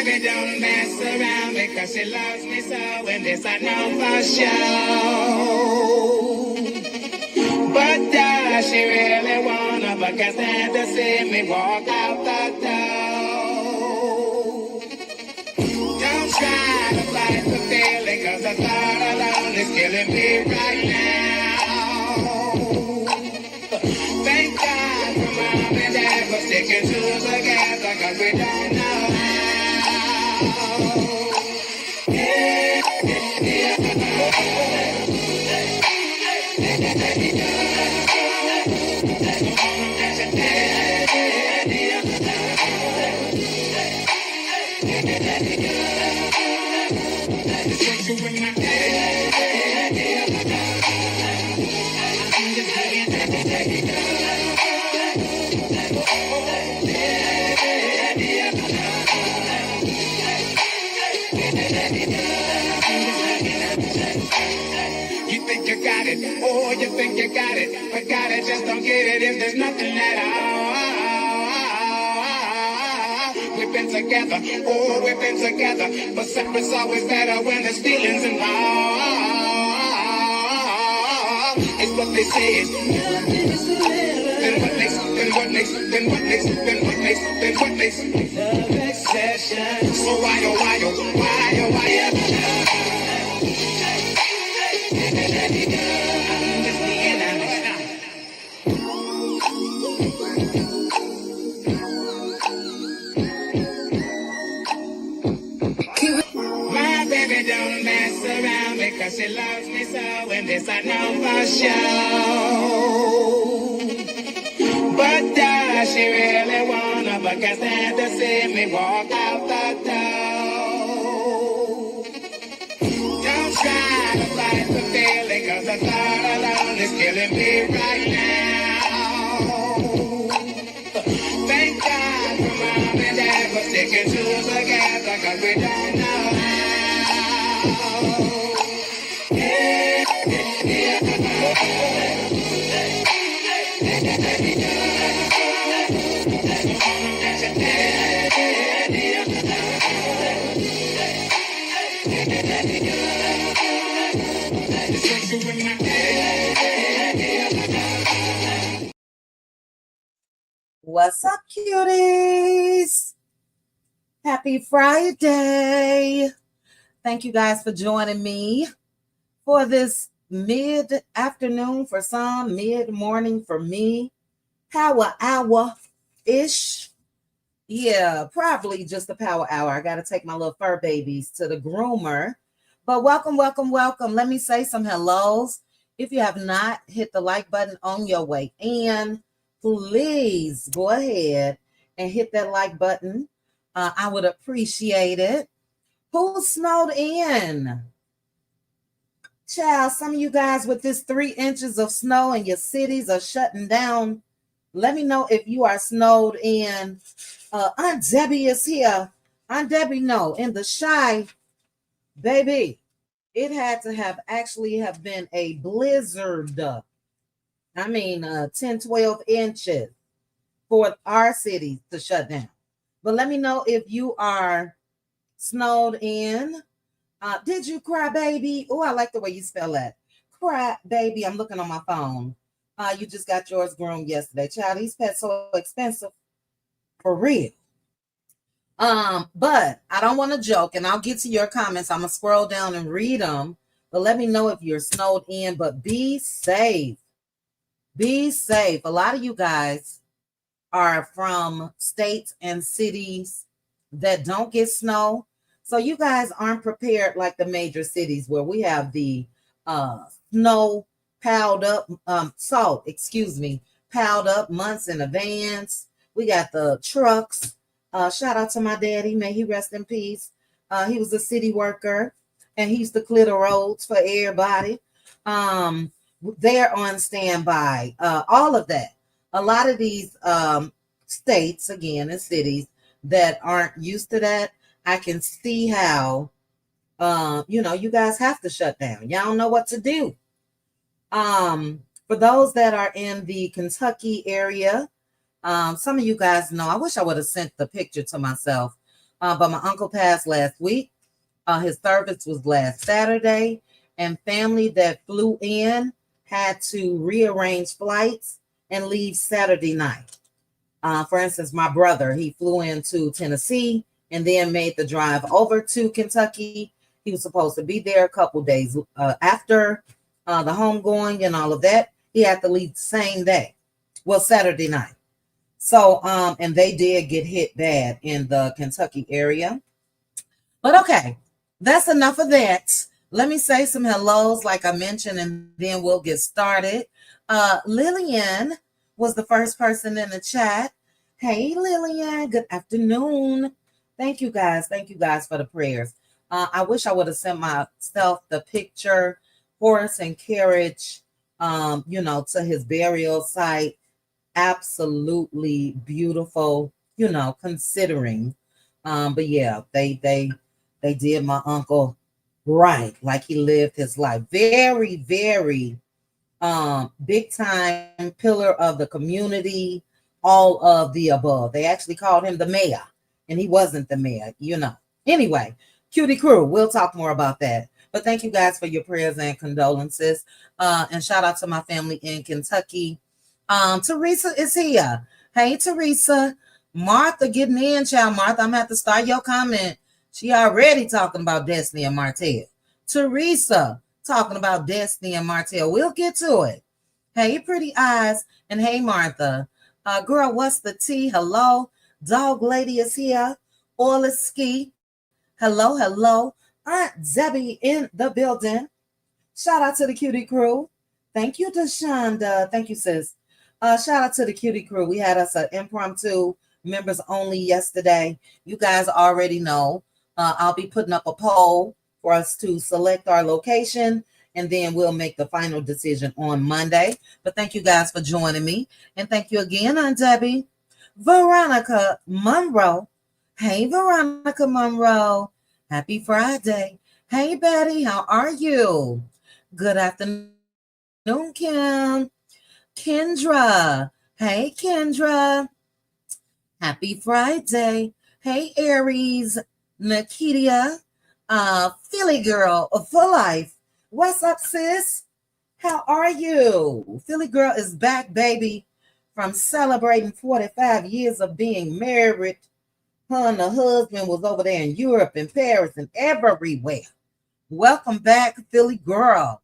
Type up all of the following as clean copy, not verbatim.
baby don't mess around because she loves me so, and this I know for sure. But does she really wanna? Because then to see me walk out the door. Don't try to fight the feeling, cause the thought alone is killing me right now. Thank God for mom and dad for sticking to us together, cause we don't know how. You think you got it, oh, you think you got it, but got it, just don't get it if there's nothing at all. We've been together, oh, we've been together, but separate's always better when there's feelings involved. It's what they say is then what makes love obsession. So why my baby don't mess around because she loves me so, and this I know for sure. But does she really wanna? Because then to see me walk out the door. Don't try to fight the feeling, cause the thought alone is killing me right now. Thank God for mom and dad for sticking to us together, cause we don't know What's up, cuties? Happy Friday. Thank you guys for joining me for this mid-afternoon for some, mid-morning for me, power hour-ish. Yeah, probably just a power hour. I got to take my little fur babies to the groomer. But welcome. Let me say some hellos. If you have not hit the like button on your way in, please go ahead and hit that like button. I would appreciate it. Who snowed in? Child, some of you guys with this 3 inches of snow and your cities are shutting down. Let me know if you are snowed in. Aunt Debbie is here. Aunt Debbie, no, in the shy, baby, it had to have been a blizzard. I mean, 10, 12 inches for our city to shut down. But let me know if you are snowed in. Did you cry, baby? Oh, I like the way you spell that. Cry, baby. I'm looking on my phone. You just got yours groomed yesterday. Child, these pets so expensive. For real. But I don't want to joke, and I'll get to your comments. I'm going to scroll down and read them. But let me know if you're snowed in. But be safe. Be safe. A lot of you guys are from states and cities that don't get snow. So you guys aren't prepared like the major cities where we have the snow piled up, piled up months in advance. We got the trucks. Shout out to my daddy. May he rest in peace. He was a city worker and he used to clear the roads for everybody. They're on standby. All of that. A lot of these states, again, and cities that aren't used to that, I can see how, you guys have to shut down. Y'all don't know what to do. For those that are in the Kentucky area, some of you guys know, I wish I would have sent the picture to myself. But my uncle passed last week. His service was last Saturday, and family that flew in had to rearrange flights and leave Saturday night. For instance, my brother, he flew into Tennessee and then made the drive over to Kentucky. He was supposed to be there a couple days after the homegoing and all of that. He had to leave the same day, well, Saturday night. So, and they did get hit bad in the Kentucky area. But okay, that's enough of that. Let me say some hellos, like I mentioned, and then we'll get started. Lillian was the first person in the chat. Hey, Lillian, good afternoon. Thank you guys. Thank you guys for the prayers. I wish I would have sent myself the picture, horse and carriage, to his burial site. Absolutely beautiful, considering. But yeah, they did my uncle right, like he lived his life. Very, very big time pillar of the community, all of the above. They actually called him the mayor, and he wasn't the mayor. Anyway, Cutie crew, we'll talk more about that. But thank you guys for your prayers and condolences. And shout out to my family in Kentucky. Teresa is here. Hey, Teresa. Martha getting in, child. Martha, I'm going to have to start your comment. She already talking about Destiny and Martell. Teresa talking about Destiny and Martell. We'll get to it. Hey, pretty eyes. And hey, Martha. Girl, what's the tea? Hello. Dog lady is here. Oil is ski. Hello, hello. Aunt Debbie in the building. Shout out to the Cutie crew. Thank you, Deshonda. Thank you, sis. Shout out to the Cutie crew. We had us an impromptu members only yesterday. You guys already know. I'll be putting up a poll for us to select our location, and then we'll make the final decision on Monday. But thank you guys for joining me. And thank you again, Aunt Debbie. Veronica Monroe. Hey, Veronica Monroe. Happy Friday. Hey, Betty. How are you? Good afternoon, Kim. Kendra. Hey, Kendra. Happy Friday. Hey, Aries. Nakitia. Philly girl for life. What's up, sis? How are you? Philly girl is back, baby, from celebrating 45 years of being married. Her and her husband was over there in Europe and Paris and everywhere. Welcome back, Philly girl.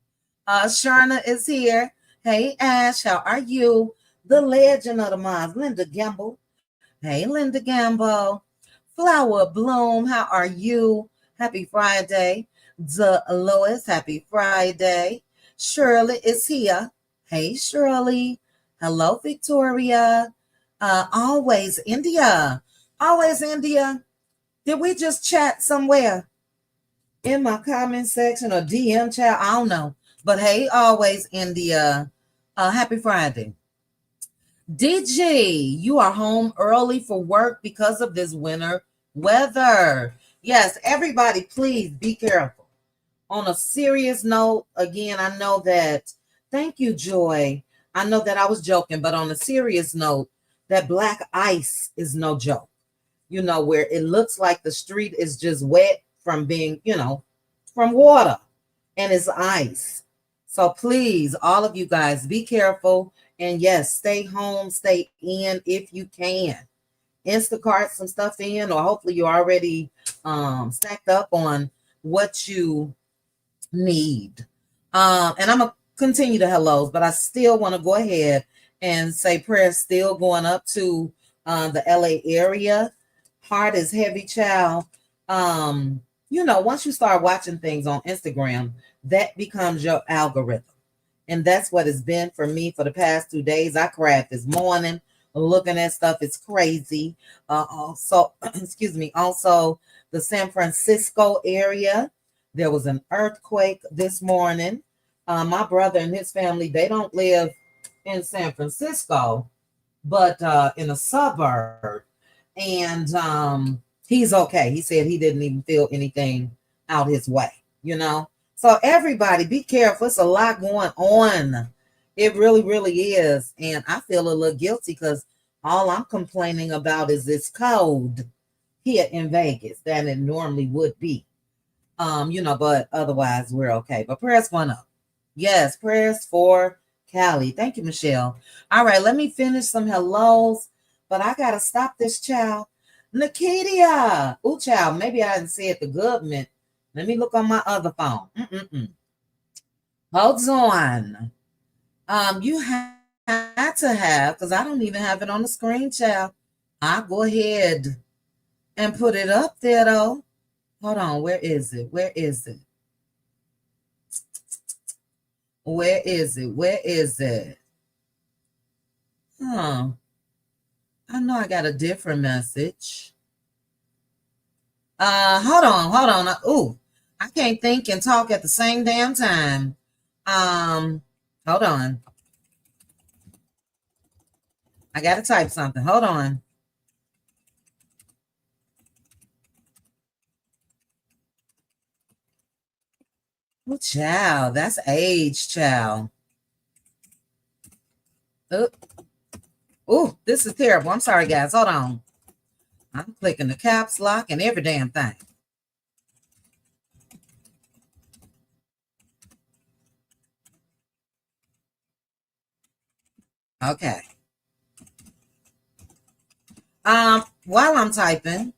Sharna is here. Hey, Ash, how are you? The legend of the moms, Linda Gamble. Hey, Linda Gamble. Flower Bloom, how are you? Happy Friday. Lois, happy Friday. Shirley is here. Hey, Shirley. Hello, Victoria. Always India. Always India. Did we just chat somewhere in my comment section or DM chat? I don't know. But hey, always India. Happy Friday. DG, you are home early for work because of this winter weather. Yes, everybody, please be careful. On a serious note, again, I know that, thank you, Joy. I know that I was joking, but on a serious note, that black ice is no joke. Where it looks like the street is just wet from being, from water, and it's ice. So please, all of you guys, be careful. And yes, stay home, stay in if you can. Instacart some stuff in, or hopefully you're already stacked up on what you need. And I'm going to continue the hellos, but I still want to go ahead and say prayers still going up to the LA area. Heart is heavy, child. Once you start watching things on Instagram, that becomes your algorithm. And that's what it's been for me for the past 2 days. I cried this morning looking at stuff. It's crazy. Also, also the San Francisco area, there was an earthquake this morning. My brother and his family, they don't live in San Francisco, but in a suburb. And he's okay. He said he didn't even feel anything out his way, So everybody be careful. It's a lot going on. It really, really is. And I feel a little guilty because all I'm complaining about is this cold here in Vegas than it normally would be. But otherwise we're okay. But prayers going up. Yes, prayers for Callie. Thank you, Michelle. All right, let me finish some hellos, but I gotta stop this child. Nikitia. Ooh, child, maybe I didn't say it the government. Let me look on my other phone. Hold on. You had to have, because I don't even have it on the screen, child. I'll go ahead and put it up there though. Hold on, where is it? Where is it? Where is it? Where is it? Huh. I know I got a different message. Hold on. Ooh, I can't think and talk at the same damn time. Hold on. I gotta type something. Hold on. Oh, child, that's age, child. Oh, this is terrible. I'm sorry, guys. Hold on. I'm clicking the caps lock and every damn thing. Okay. While I'm typing,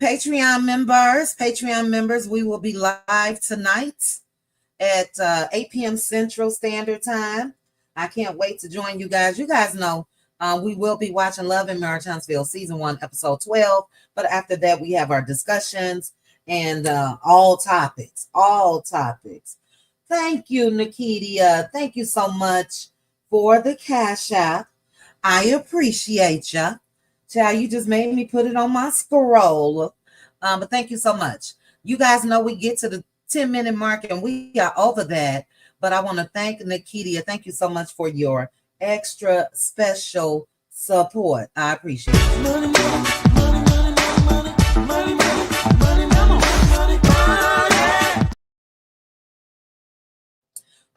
Patreon members, we will be live tonight at 8 p.m. Central Standard Time. I can't wait to join you guys. You guys know we will be watching Love and Marriage Huntsville Season 1, Episode 12. But after that, we have our discussions and all topics. Thank you, Nikitia. Thank you so much for the Cash App. I appreciate you. Child, you just made me put it on my scroll. But thank you so much. You guys know we get to the 10-minute mark and we are over that. But I want to thank Nikitia. Thank you so much for your extra special support. I appreciate it.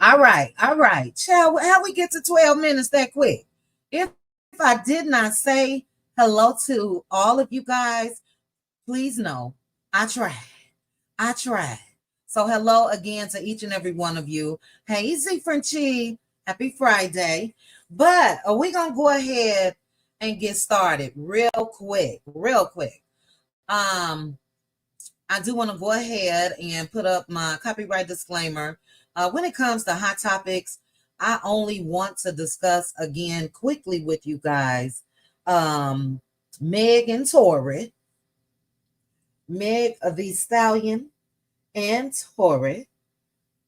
All right. Child, how we get to 12 minutes that quick? If I did not say hello to all of you guys, please know I tried. So hello again to each and every one of you. Hey, Z Frenchie, happy Friday. But we're going to go ahead and get started real quick. I do want to go ahead and put up my copyright disclaimer. When it comes to hot topics, I only want to discuss again quickly with you guys Meg and Tory. Meg the Stallion and Tory.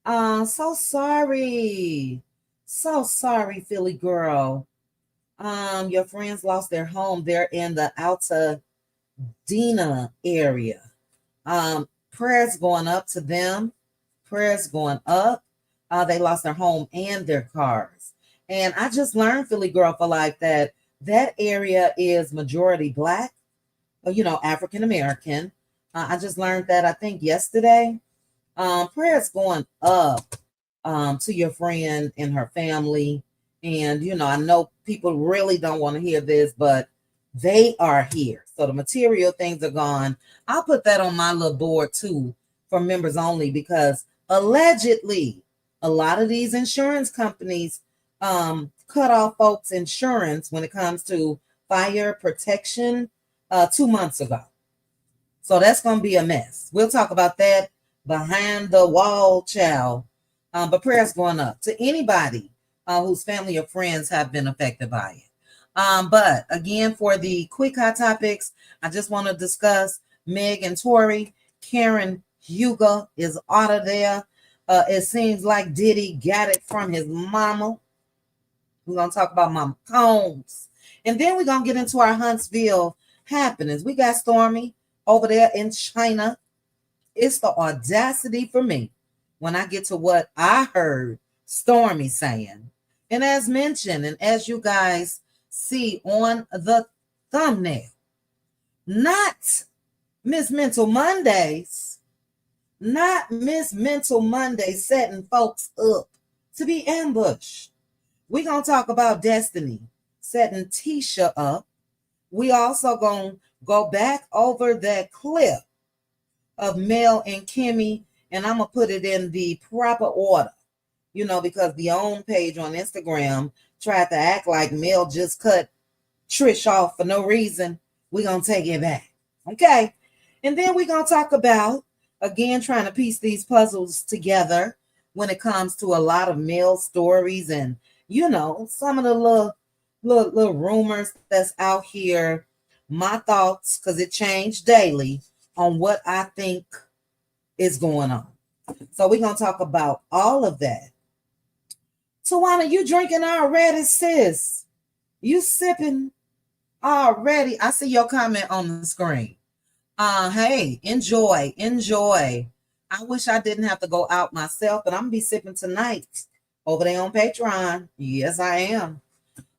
So sorry, Philly girl. Your friends lost their home. They're in the Altadena area. Prayers going up to them. Prayers going up. They lost their home and their cars. And I just learned, Philly girl for life, that area is majority Black, African American. I just learned that, I think, yesterday. Prayers going up to your friend and her family. And, I know people really don't want to hear this, but they are here. So the material things are gone. I'll put that on my little board too for members only, because allegedly a lot of these insurance companies cut off folks' insurance when it comes to fire protection 2 months ago. So that's going to be a mess. We'll talk about that behind the wall, child. But prayers going up to anybody whose family or friends have been affected by it. But again, for the quick hot topics, I just want to discuss Meg and Tory. Karen Hugo is out of there. It seems like Diddy got it from his mama. We're going to talk about Mama Combs. And then we're going to get into our Huntsville happenings. We got Stormi over there in China. It's the audacity for me when I get to what I heard Stormi saying. And as mentioned, and as you guys see on the thumbnail, not Miss Mental Mondays, setting folks up to be ambushed. We're going to talk about Destiny setting Tisha up We also gonna go back over that clip of Mel and Kimmy, and I'm gonna put it in the proper order, because the own page on Instagram tried to act like Mel just cut Trish off for no reason. We're gonna take it back. Okay. And then we're gonna talk about again trying to piece these puzzles together when it comes to a lot of male stories and some of the little rumors that's out here. My thoughts, because it changed daily, on what I think is going on. So we're gonna talk about all of that. Tawana, you drinking already, sis? You sipping already? I see your comment on the screen. Hey, enjoy. I wish I didn't have to go out myself, but I'm gonna be sipping tonight over there on Patreon. Yes, I am.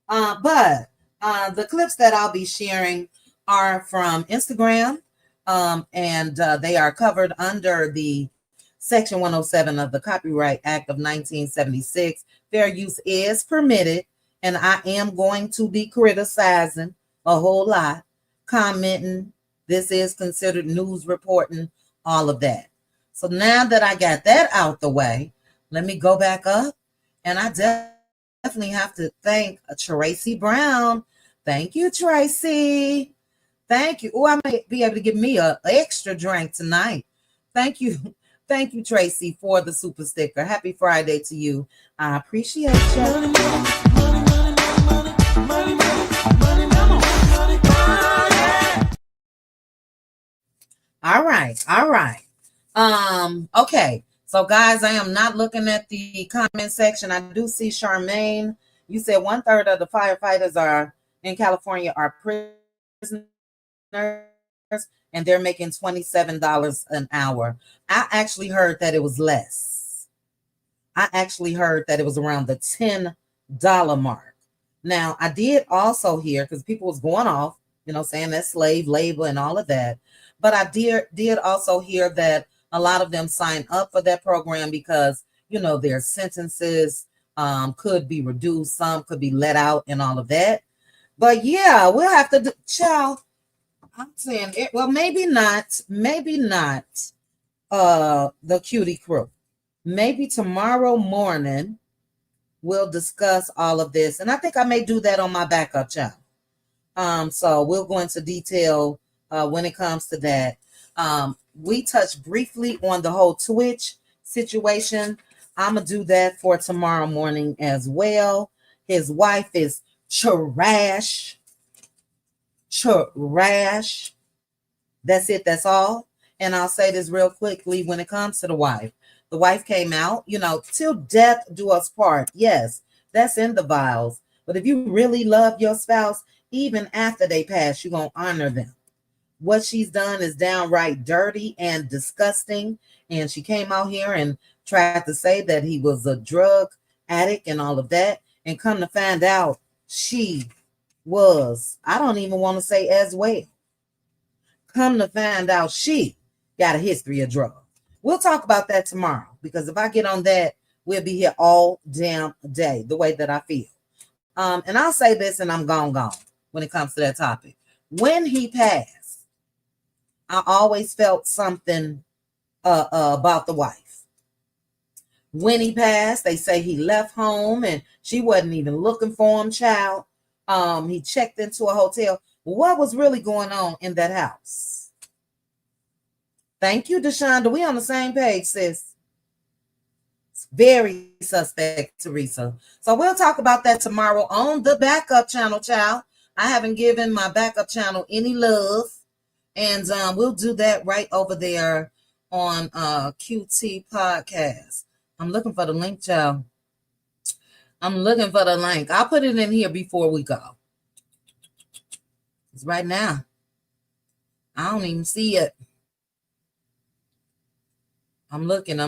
But the clips that I'll be sharing are from Instagram, and they are covered under the Section 107 of the Copyright Act of 1976. Fair use is permitted, and I am going to be criticizing a whole lot, commenting. This is considered news reporting, all of that. So now that I got that out the way, let me go back up, and I definitely have to thank Tracy Brown. Thank you, Tracy. Thank you. Oh, I may be able to give me an extra drink tonight. Thank you. Thank you, Tracy, for the super sticker. Happy Friday to you. I appreciate you. Money, money, money, all right. Okay. So, guys, I am not looking at the comment section. I do see Charmaine. You said 1/3 of the firefighters in California are prisoners, and they're making $27 an hour. I actually heard that it was less. I actually heard that it was around the $10 mark. Now, I did also hear, because people was going off, saying that slave labor and all of that. But I did also hear that a lot of them sign up for that program because, their sentences could be reduced. Some could be let out and all of that. But yeah, we'll have to child. I'm saying it. Well, maybe not the cutie crew. Maybe tomorrow morning we'll discuss all of this. And I think I may do that on my backup channel. So we'll go into detail when it comes to that. We touched briefly on the whole Twitch situation. I'm going to do that for tomorrow morning as well. His wife is trash. That's it. That's all. And I'll say this real quickly when it comes to the wife came out, till death do us part. Yes, that's in the vows. But if you really love your spouse, even after they pass, you're going to honor them. What she's done is downright dirty and disgusting. And she came out here and tried to say that he was a drug addict and all of that. And come to find out, she was, I don't even want to say as well. Come to find out, she got a history of drugs. We'll talk about that tomorrow, because if I get on that, we'll be here all damn day, the way that I feel. And I'll say this, and I'm gone when it comes to that topic. When he passed, I always felt something about the wife. When he passed, they say he left home and she wasn't even looking for him, child. He checked into a hotel. What was really going on in that house? Thank you, Deshaunda. We on the same page, sis. It's very suspect, Teresa. So we'll talk about that tomorrow on the backup channel, child. I haven't given my backup channel any love. And we'll do that right over there on QT Podcast. I'm looking for the link, child. I'm looking for the link. I'll put it in here before we go. It's right now. I don't even see it. I'm looking. Yeah,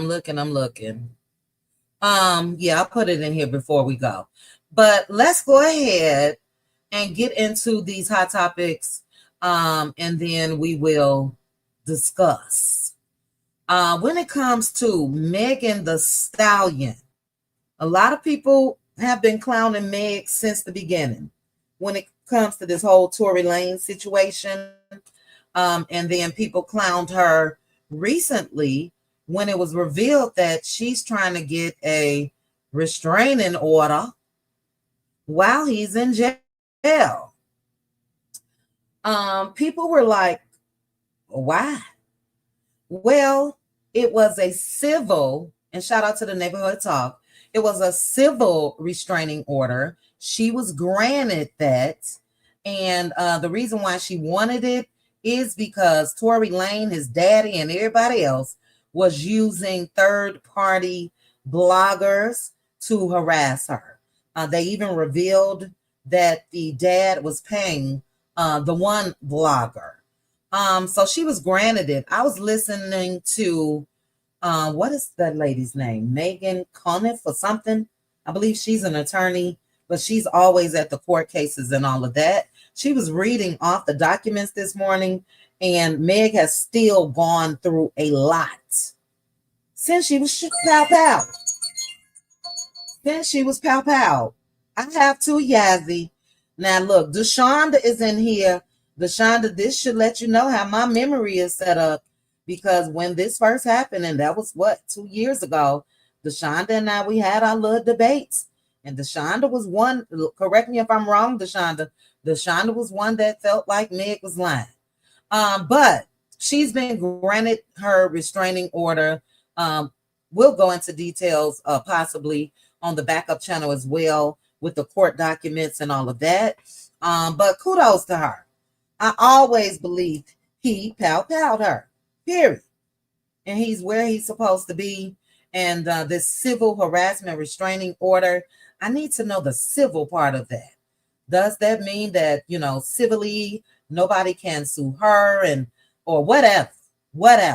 I'll put it in here before we go. But let's go ahead and get into these hot topics. And then we will discuss. When it comes to Megan Thee Stallion, a lot of people have been clowning Meg since the beginning. When it comes to this whole Tory Lanez situation. And then people clowned her recently when it was revealed that she's trying to get a restraining order while he's in jail. People were like, why? Well, it was a civil, and shout out to the neighborhood talk. It was a civil restraining order. She was granted that. And the reason why she wanted it is because Tory Lanez, his daddy, and everybody else was using third-party bloggers to harass her. They even revealed that the dad was paying the one blogger. So she was granted it. I was listening to what is that lady's name? Megan Conniff or something. I believe she's an attorney, but she's always at the court cases and all of that. She was reading off the documents this morning, and Meg has still gone through a lot since she was pow. Since she was pow. I have too, Yazzie. Now look, Deshonda is in here. Deshonda, this should let you know how my memory is set up, because when this first happened, and that was 2 years ago, Deshonda and I, we had our little debates, and Deshonda was one. Correct me if I'm wrong, Deshonda. Deshonda was one that felt like Meg was lying. But she's been granted her restraining order. We'll go into details possibly on the backup channel as well with the court documents and all of that. But kudos to her. I always believed he powed her, period. And he's where he's supposed to be. And this civil harassment restraining order, I need to know the civil part of that. Does that mean that, civilly nobody can sue her or whatever? I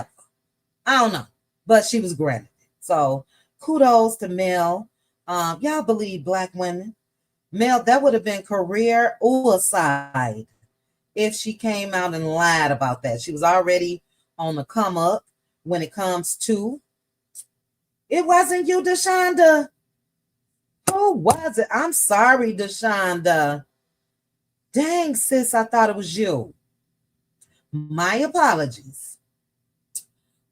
don't know. But she was granted it. So kudos to Mel. Y'all believe Black women. Mel, that would have been career suicide if she came out and lied about that. She was already on the come up when it comes to. It wasn't you, Deshonda. Who was it? I'm sorry, Deshonda. Dang, sis, I thought it was you. My apologies.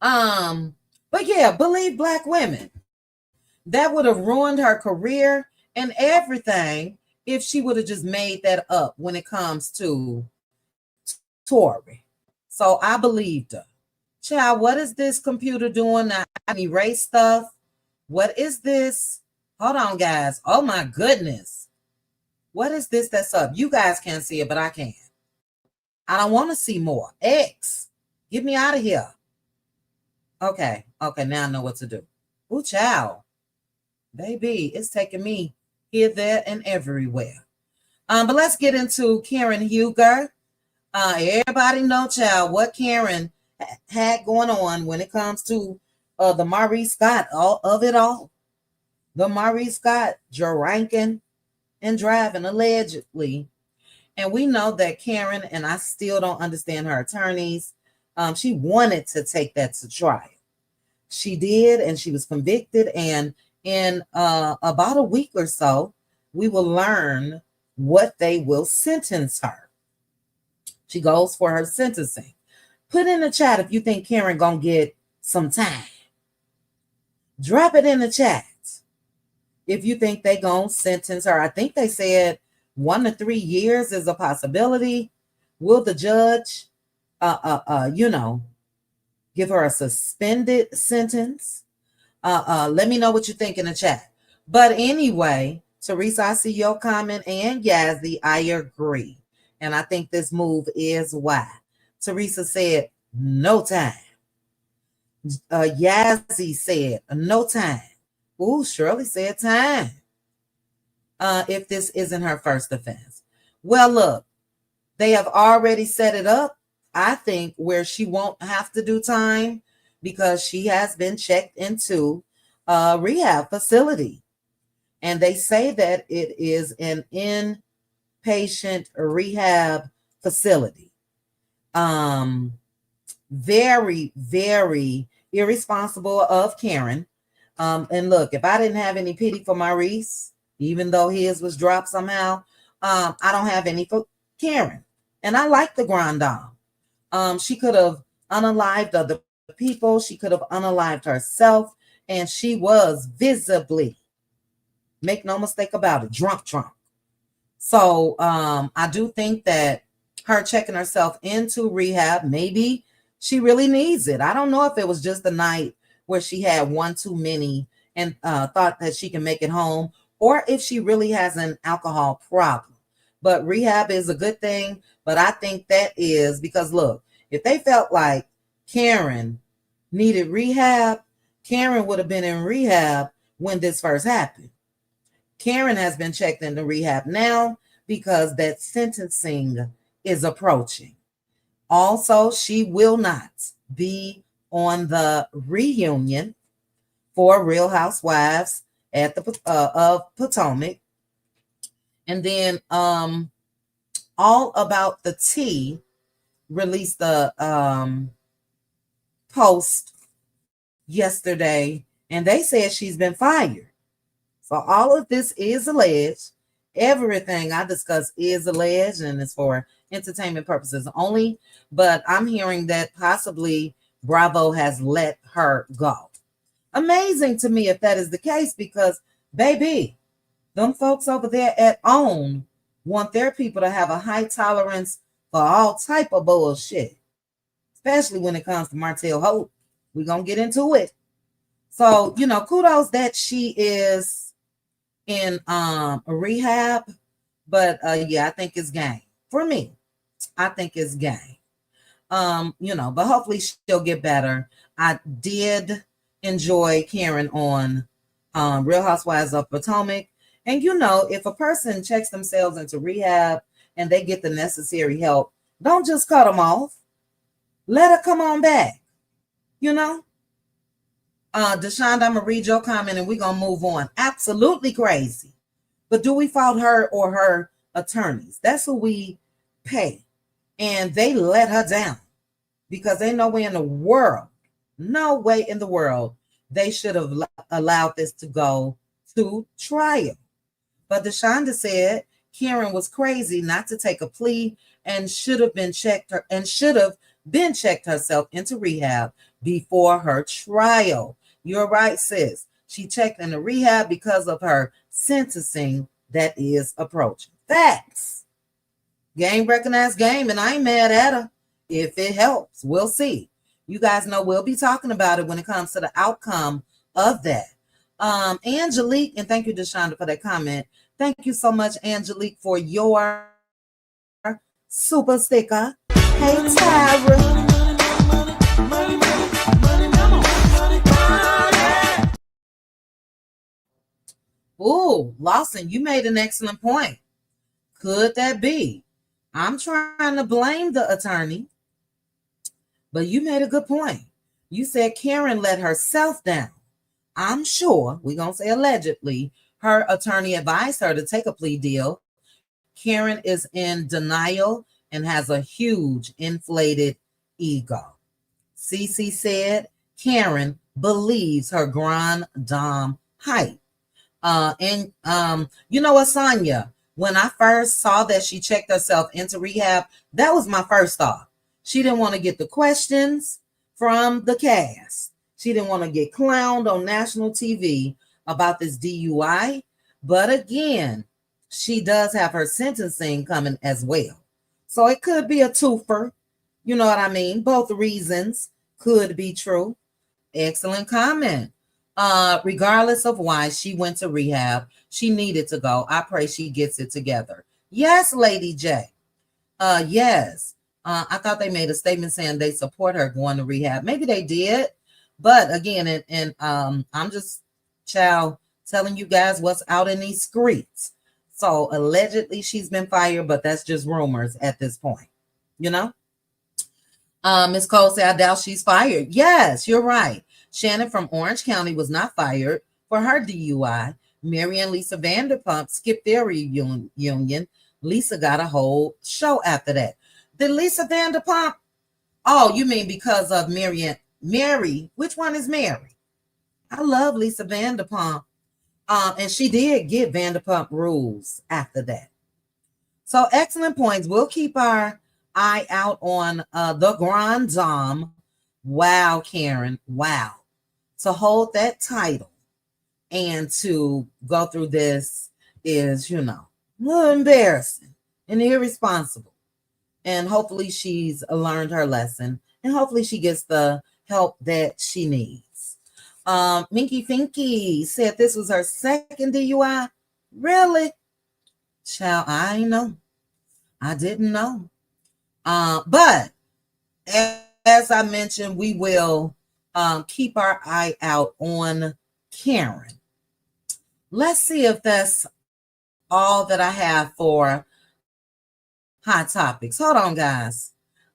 But yeah, believe Black women. That would have ruined her career and everything if she would have just made that up when it comes to Tory. So I believed her. Child, what is this computer doing now? I erase stuff. What is this? Hold on, guys. Oh my goodness. What is this that's up? You guys can't see it, but I can. I don't want to see more. X. Get me out of here. Okay, now I know what to do. Ooh, child. Baby, it's taking me here, there, and everywhere. But let's get into Karen Huger. Everybody know, child, what Karen had going on when it comes to the Maurice Scott, all of it all. The Maurice Scott drinking and driving, allegedly. And we know that Karen, and I still don't understand her attorneys, she wanted to take that to trial. She did, and she was convicted, and in about a week or so, we will learn what they will sentence her. She goes for her sentencing. Put in the chat if you think Karen gonna get some time. Drop it in the chat if you think they gonna sentence her. I think they said 1 to 3 years is a possibility. Will the judge, give her a suspended sentence? Let me know what you think in the chat. But anyway, Teresa, I see your comment, and Yazzie, I agree. And I think this move is why. Teresa said, no time. Yazzie said, no time. Ooh, Shirley said time. If this isn't her first offense. Well, look, they have already set it up, I think, where she won't have to do time because she has been checked into a rehab facility. And they say that it is an inpatient rehab facility. Very, very irresponsible of Karen. And look, if I didn't have any pity for Maurice, even though his was dropped somehow, I don't have any Karen. And I like the grand dame. She could have unalived other people. She could have unalived herself. And she was visibly, make no mistake about it, drunk. So I do think that her checking herself into rehab, maybe she really needs it. I don't know if it was just the night where she had one too many and thought that she can make it home, or if she really has an alcohol problem. But rehab is a good thing. But I think that is because, look, if they felt like Karen needed rehab, Karen would have been in rehab when this first happened. Karen has been checked into rehab now because that sentencing is approaching. Also, she will not be on the reunion for Real Housewives at the of Potomac. And then All About the Tea released the post yesterday, and they said she's been fired. So all of this is alleged. Everything I discuss is alleged and is for entertainment purposes only. But I'm hearing that possibly Bravo has let her go. Amazing to me if that is the case, because baby, them folks over there at OWN want their people to have a high tolerance for all type of bullshit, especially when it comes to Martell Hope. We're gonna get into it. So, kudos that she is in a rehab. But yeah, I think it's game. For me, I think it's game. But hopefully she'll get better. I did enjoy Karen on Real Housewives of Potomac. And if a person checks themselves into rehab and they get the necessary help, don't just cut them off. Let her come on back. Deshonda, I'm going to read your comment and we're going to move on. Absolutely crazy. But do we fault her or her attorneys? That's who we pay. And they let her down because ain't no way in the world they should have allowed this to go to trial. But Deshonda said Karen was crazy not to take a plea and should have been checked herself into rehab before her trial. You're right, sis. She checked into rehab because of her sentencing that is approaching. Facts. Game recognized game, and I ain't mad at her. If it helps, we'll see. You guys know we'll be talking about it when it comes to the outcome of that. Angelique, and thank you, Deshonda, for that comment. Thank you so much, Angelique, for your super sticker. Hey, Tyra. Ooh, Lawson, you made an excellent point. Could that be? I'm trying to blame the attorney, but you made a good point. You said Karen let herself down. I'm sure, we're going to say allegedly, her attorney advised her to take a plea deal. Karen is in denial and has a huge inflated ego. Cece said Karen believes her grand dame hype. You know what, Sonia? When I first saw that she checked herself into rehab, that was my first thought. She didn't want to get the questions from the cast. She didn't want to get clowned on national TV about this DUI. But again, she does have her sentencing coming as well. So it could be a twofer. You know what I mean? Both reasons could be true. Excellent comment. Regardless of why she went to rehab, she needed to go. I pray she gets it together. Yes, Lady J. Yes. I thought they made a statement saying they support her going to rehab. Maybe they did. But again, and I'm just telling you guys what's out in these streets. So allegedly she's been fired, but that's just rumors at this point. Ms. Cole said, I doubt she's fired. Yes, you're right. Shannon from Orange County was not fired for her DUI. Mary and Lisa Vanderpump skipped their reunion. Lisa got a whole show after that. Did Lisa Vanderpump? Oh, you mean because of Mary? Which one is Mary? I love Lisa Vanderpump. And she did get Vanderpump Rules after that. So excellent points. We'll keep our eye out on the Grand Dame. Wow, Karen. Wow. To hold that title and to go through this is, a little embarrassing and irresponsible. And hopefully she's learned her lesson. And hopefully she gets the help that she needs. Minky Finky said this was her second DUI. Really? Child, I ain't know. I didn't know. But as I mentioned, we will keep our eye out on Karen. Let's see if that's all that I have for hot topics. Hold on, guys.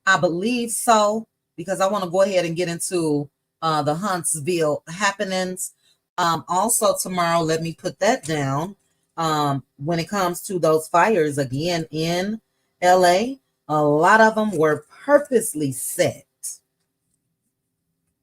I believe so, because I want to go ahead and get into the Huntsville Happ'Nin'S. Also tomorrow, let me put that down. When it comes to those fires again in LA, a lot of them were purposely set.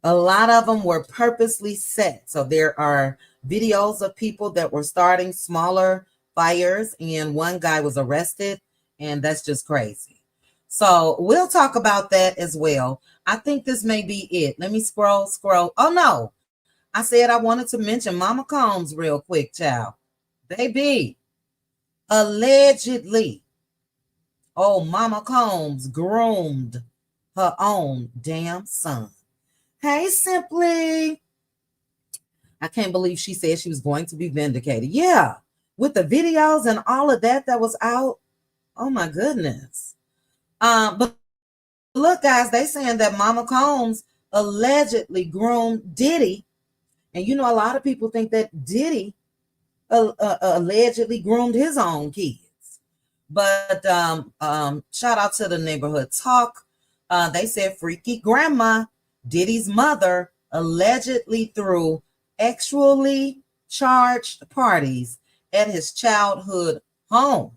A lot of them were purposely set. So there are videos of people that were starting smaller fires, and one guy was arrested, and that's just crazy. So we'll talk about that as well. I think this may be it. Let me scroll. Oh, no. I said I wanted to mention Mama Combs real quick, child. Baby, allegedly, Mama Combs groomed her own damn son. Hey, Simply. I can't believe she said she was going to be vindicated. Yeah, with the videos and all of that was out. Oh, my goodness. But look, guys, they saying that Mama Combs allegedly groomed Diddy. And a lot of people think that Diddy allegedly groomed his own kids. But shout out to the neighborhood talk. They said freaky grandma, Diddy's mother, allegedly threw actually charged parties at his childhood home.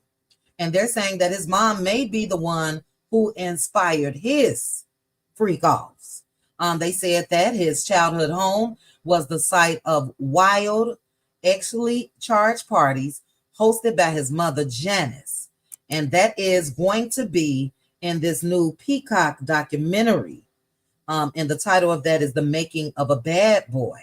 And they're saying that his mom may be the one who inspired his freak offs. They said that his childhood home was the site of wild, actually charged parties hosted by his mother, Janice. And that is going to be in this new Peacock documentary. And the title of that is The Making of a Bad Boy.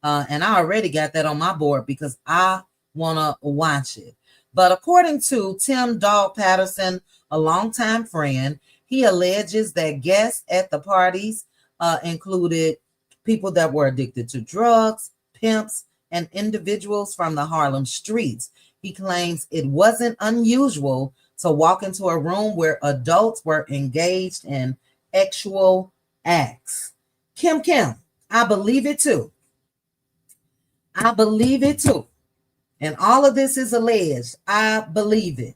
And I already got that on my board because I want to watch it. But according to Tim Dog Patterson, a longtime friend, he alleges that guests at the parties included people that were addicted to drugs, pimps, and individuals from the Harlem streets. He claims it wasn't unusual to walk into a room where adults were engaged in sexual acts. Kim, I believe it too. I believe it too. And all of this is alleged. I believe it.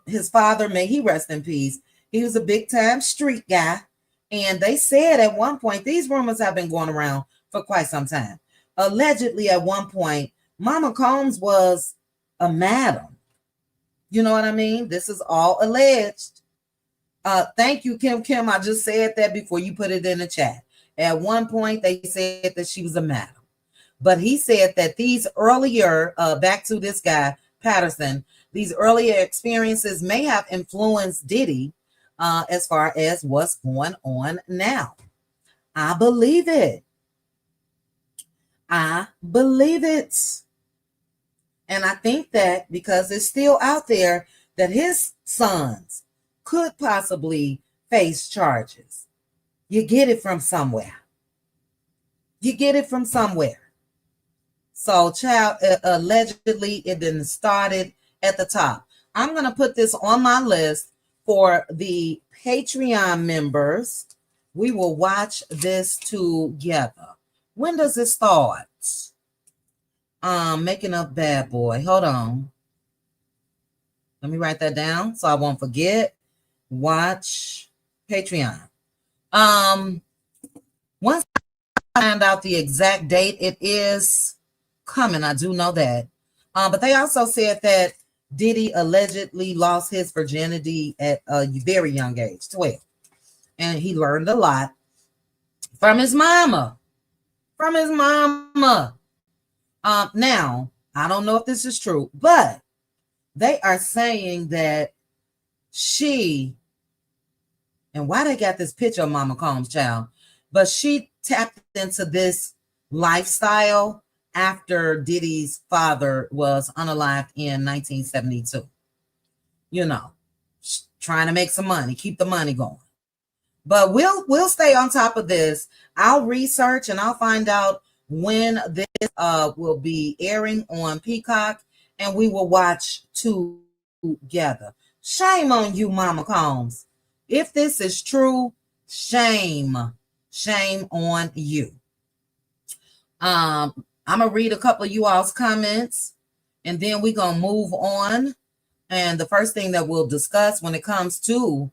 His father, may he rest in peace, he was a big time street guy. And they said at one point, these rumors have been going around for quite some time. Allegedly, at one point, Mama Combs was a madam. You know what I mean? This is all alleged. Thank you, Kim. I just said that before you put it in the chat. At one point, they said that she was a madam. But he said that these earlier, back to this guy, Patterson, these earlier experiences may have influenced Diddy as far as what's going on now. I believe it. I believe it. And I think that because it's still out there that his sons could possibly face charges. You get it from somewhere. You get it from somewhere. So, child, allegedly, it didn't started at the top. I'm going to put this on my list for the Patreon members. We will watch this together. When does it start? Making a bad boy. Hold on. Let me write that down so I won't forget. Watch Patreon. Once I find out the exact date, it is coming. I do know that. But they also said that Diddy allegedly lost his virginity at a very young age, 12. And he learned a lot from his mama. Now, I don't know if this is true, but they are saying that she, and why they got this picture of Mama Combs, child, but she tapped into this lifestyle after Diddy's father was unalived in 1972. You know, trying to make some money, keep the money going. But we'll stay on top of this. I'll research and I'll find out when this will be airing on Peacock, and we will watch together. Shame on you, Mama Combs. If this is true, shame on you. I'm gonna read a couple of you all's comments, and then we're gonna move on. And the first thing that we'll discuss when it comes to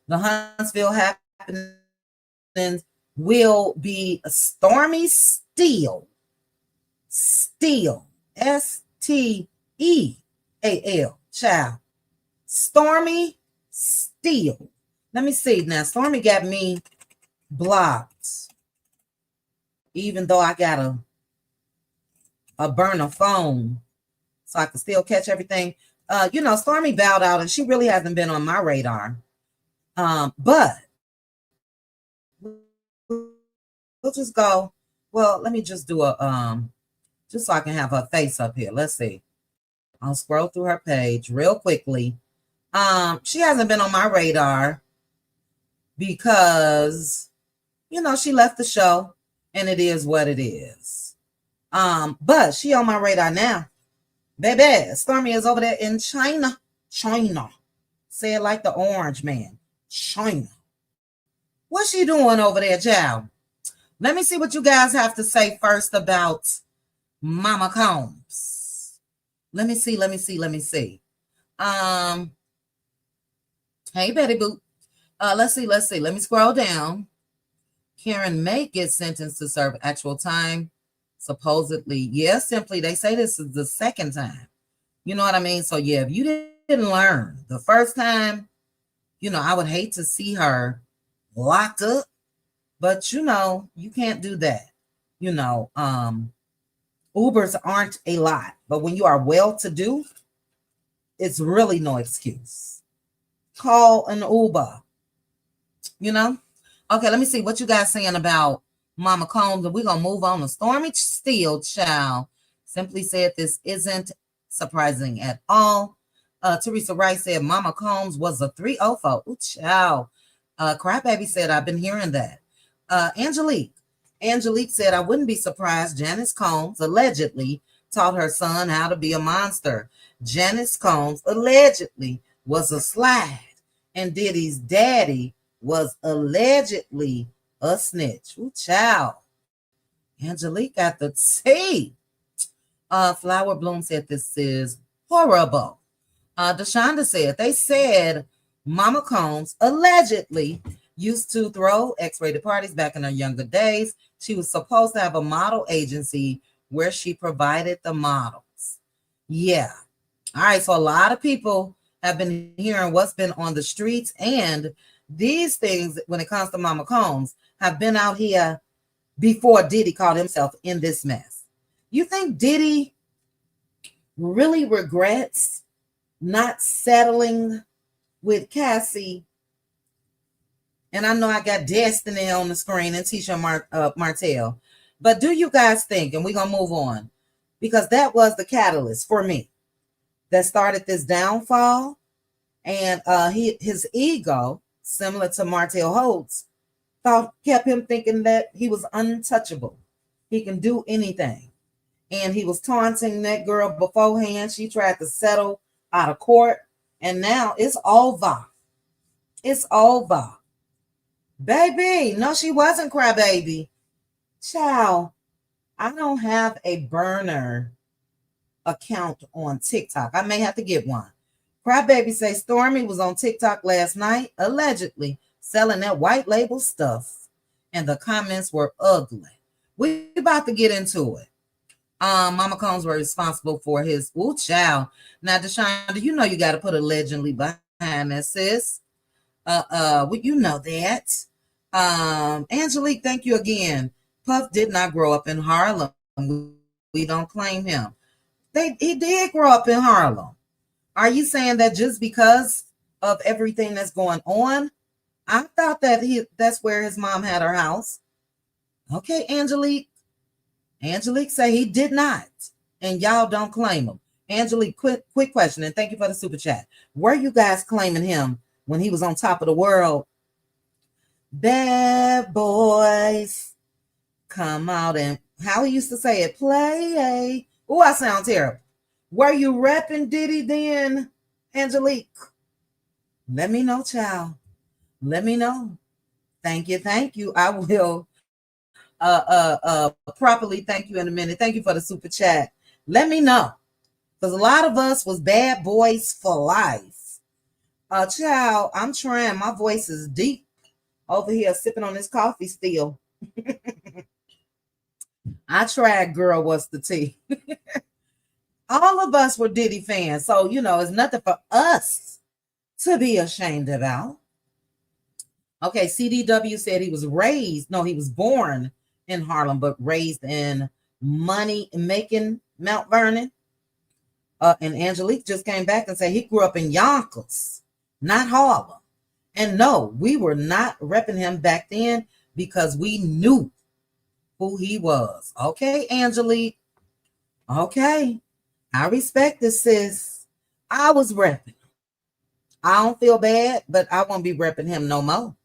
the Huntsville Happ'Nin'S will be Stormi Steele. Steele. Steal. Child. Stormi Steele. Let me see. Now, Stormi got me blocked. Even though I got a burner phone so I can still catch everything. Stormi bowed out and she really hasn't been on my radar. But we'll just go. Well, let me just do just so I can have her face up here. Let's see. I'll scroll through her page real quickly. She hasn't been on my radar because, she left the show and it is what it is. But she on my radar now. Baby, Stormi is over there in China. Say it like the orange man. China. What's she doing over there, child? Let me see what you guys have to say first about Mama Combs. Let me see. Hey, Betty Boop. Let's see. Let me scroll down. Karen may get sentenced to serve actual time. Supposedly, yes, simply they say this is the second time. You know what I mean? So yeah, if you didn't learn the first time, I would hate to see her locked up, but you can't do that. Ubers aren't a lot, but when you are well-to-do, it's really no excuse. Call an Uber. Okay, let me see what you guys saying about Mama Combs, and we're going to move on to Stormi Steele, child. Simply said this isn't surprising at all. Teresa Rice said Mama Combs was a 304. Ooh, child. Crybaby said, I've been hearing that. Angelique said, I wouldn't be surprised Janice Combs allegedly taught her son how to be a monster. Janice Combs allegedly was a slide, and Diddy's daddy was allegedly a snitch. Ooh, child. Angelique got the tea. Flower Bloom said this is horrible. Deshonda said, they said Mama Combs allegedly used to throw X-rated parties back in her younger days. She was supposed to have a model agency where she provided the models. Yeah. All right. So a lot of people have been hearing what's been on the streets, and these things, when it comes to Mama Combs, have been out here before Diddy caught himself in this mess. You think Diddy really regrets not settling with Cassie? And I know I got Destiny on the screen and Tisha Martell. But do you guys think, and we're going to move on, because that was the catalyst for me that started this downfall. And his ego, similar to Martell Holtz, kept him thinking that he was untouchable. He can do anything. And he was taunting that girl beforehand. She tried to settle out of court. And now it's over. It's over. Baby, no, she wasn't crybaby. Child, I don't have a burner account on TikTok. I may have to get one. Crybaby say Stormi was on TikTok last night, allegedly selling that white label stuff. And the comments were ugly. We about to get into it. Mama Combs were responsible for his child. Now, Deshaun, you know you got to put allegedly behind that, sis. You know that. Angelique, thank you again. Puff did not grow up in Harlem. We don't claim him. He did grow up in Harlem. Are you saying that just because of everything that's going on? I thought that that's where his mom had her house. Okay, Angelique. Angelique say he did not, and y'all don't claim him. Angelique, quick question, and thank you for the super chat. Were you guys claiming him when he was on top of the world? Bad boys come out and how he used to say it, play. Oh, I sound terrible. Were you repping Diddy then, Angelique? Let me know, child. Let me know. Thank you. I will properly thank you in a minute. Thank you for the super chat. Let me know. Because a lot of us was bad boys for life. Child, I'm trying. My voice is deep over here sipping on this coffee still. I tried, girl, what's the tea? All of us were Diddy fans. So, it's nothing for us to be ashamed about. Okay, CDW said he was born in Harlem, but raised in money-making Mount Vernon. And Angelique just came back and said he grew up in Yonkers, not Harlem. And no, we were not repping him back then because we knew who he was. Okay, Angelique. Okay. I respect this, sis. I was repping. I don't feel bad, but I won't be repping him no more.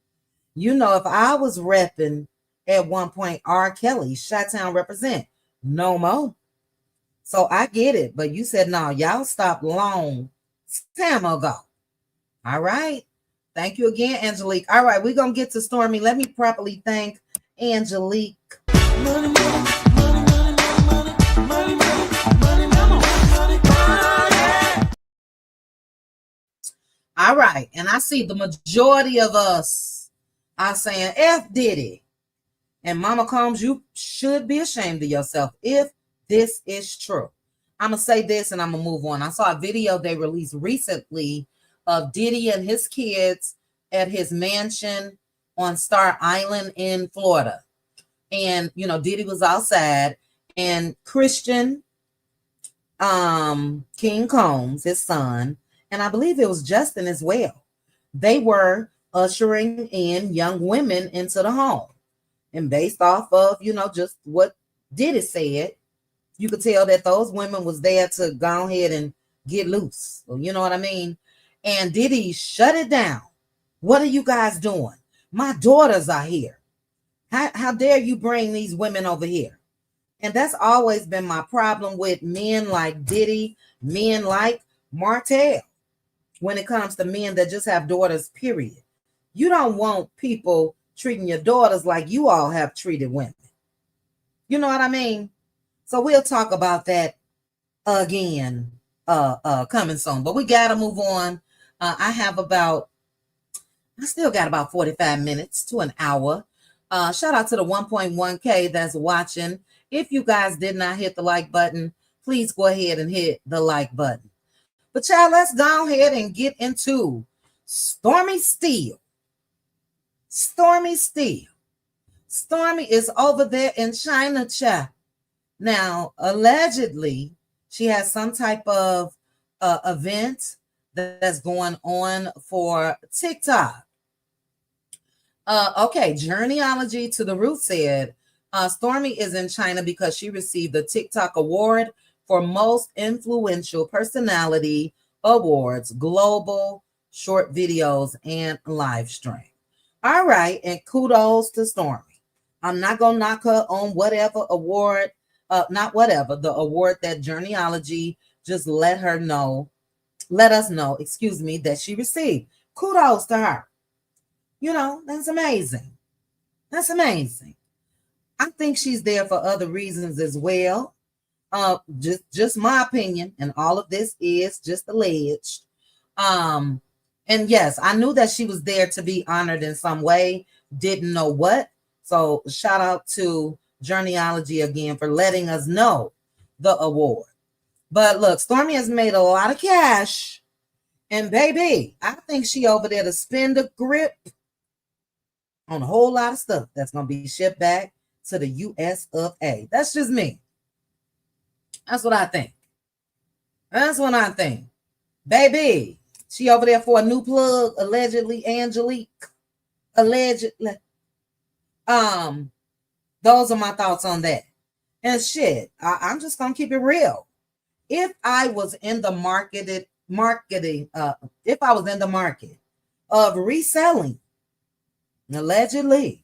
If I was repping at one point R. Kelly, Chi-Town represent, no more. So I get it, but you said no, y'all stopped long time ago. All right. Thank you again, Angelique. All right, we're going to get to Stormi. Let me properly thank Angelique. Money, all right, and I see the majority of us are saying F Diddy. And Mama Combs, you should be ashamed of yourself if this is true. I'm going to say this and I'm going to move on. I saw a video they released recently of Diddy and his kids at his mansion on Star Island in Florida. And, Diddy was outside and Christian King Combs, his son, and I believe it was Justin as well. They were ushering in young women into the home. And based off of, just what Diddy said, you could tell that those women was there to go ahead and get loose. You know what I mean? And Diddy shut it down. What are you guys doing? My daughters are here. How dare you bring these women over here? And that's always been my problem with men like Diddy, men like Martell, when it comes to men that just have daughters, period. You don't want people treating your daughters like you all have treated women. You know what I mean? So we'll talk about that again coming soon. But we got to move on. I still got about 45 minutes to an hour. Shout out to the 1.1K that's watching. If you guys did not hit the like button, please go ahead and hit the like button. But child, let's go ahead and get into Stormi Steele. Stormi Steele. Stormi is over there in China, child. Now, allegedly, she has some type of event that's going on for TikTok. Okay, Journeyology to the Root said, Stormi is in China because she received the TikTok award for most influential personality awards, global short videos, and live stream. All right, and kudos to Stormi. I'm not going to knock her on whatever award, the award that Journeyology just let us know, that she received. Kudos to her. That's amazing. That's amazing. I think she's there for other reasons as well. Just my opinion, and all of this is just alleged. And yes, I knew that she was there to be honored in some way. Didn't know what. So shout out to Journeyology again for letting us know the award. But look, Stormi has made a lot of cash. And baby, I think she over there to spend a grip on a whole lot of stuff that's going to be shipped back to the US of A. That's just me. That's what I think. That's what I think. Baby, she over there for a new plug, allegedly, Angelique. Allegedly. Those are my thoughts on that. And shit, I'm just gonna keep it real. If I was in the if I was in the market of reselling, allegedly,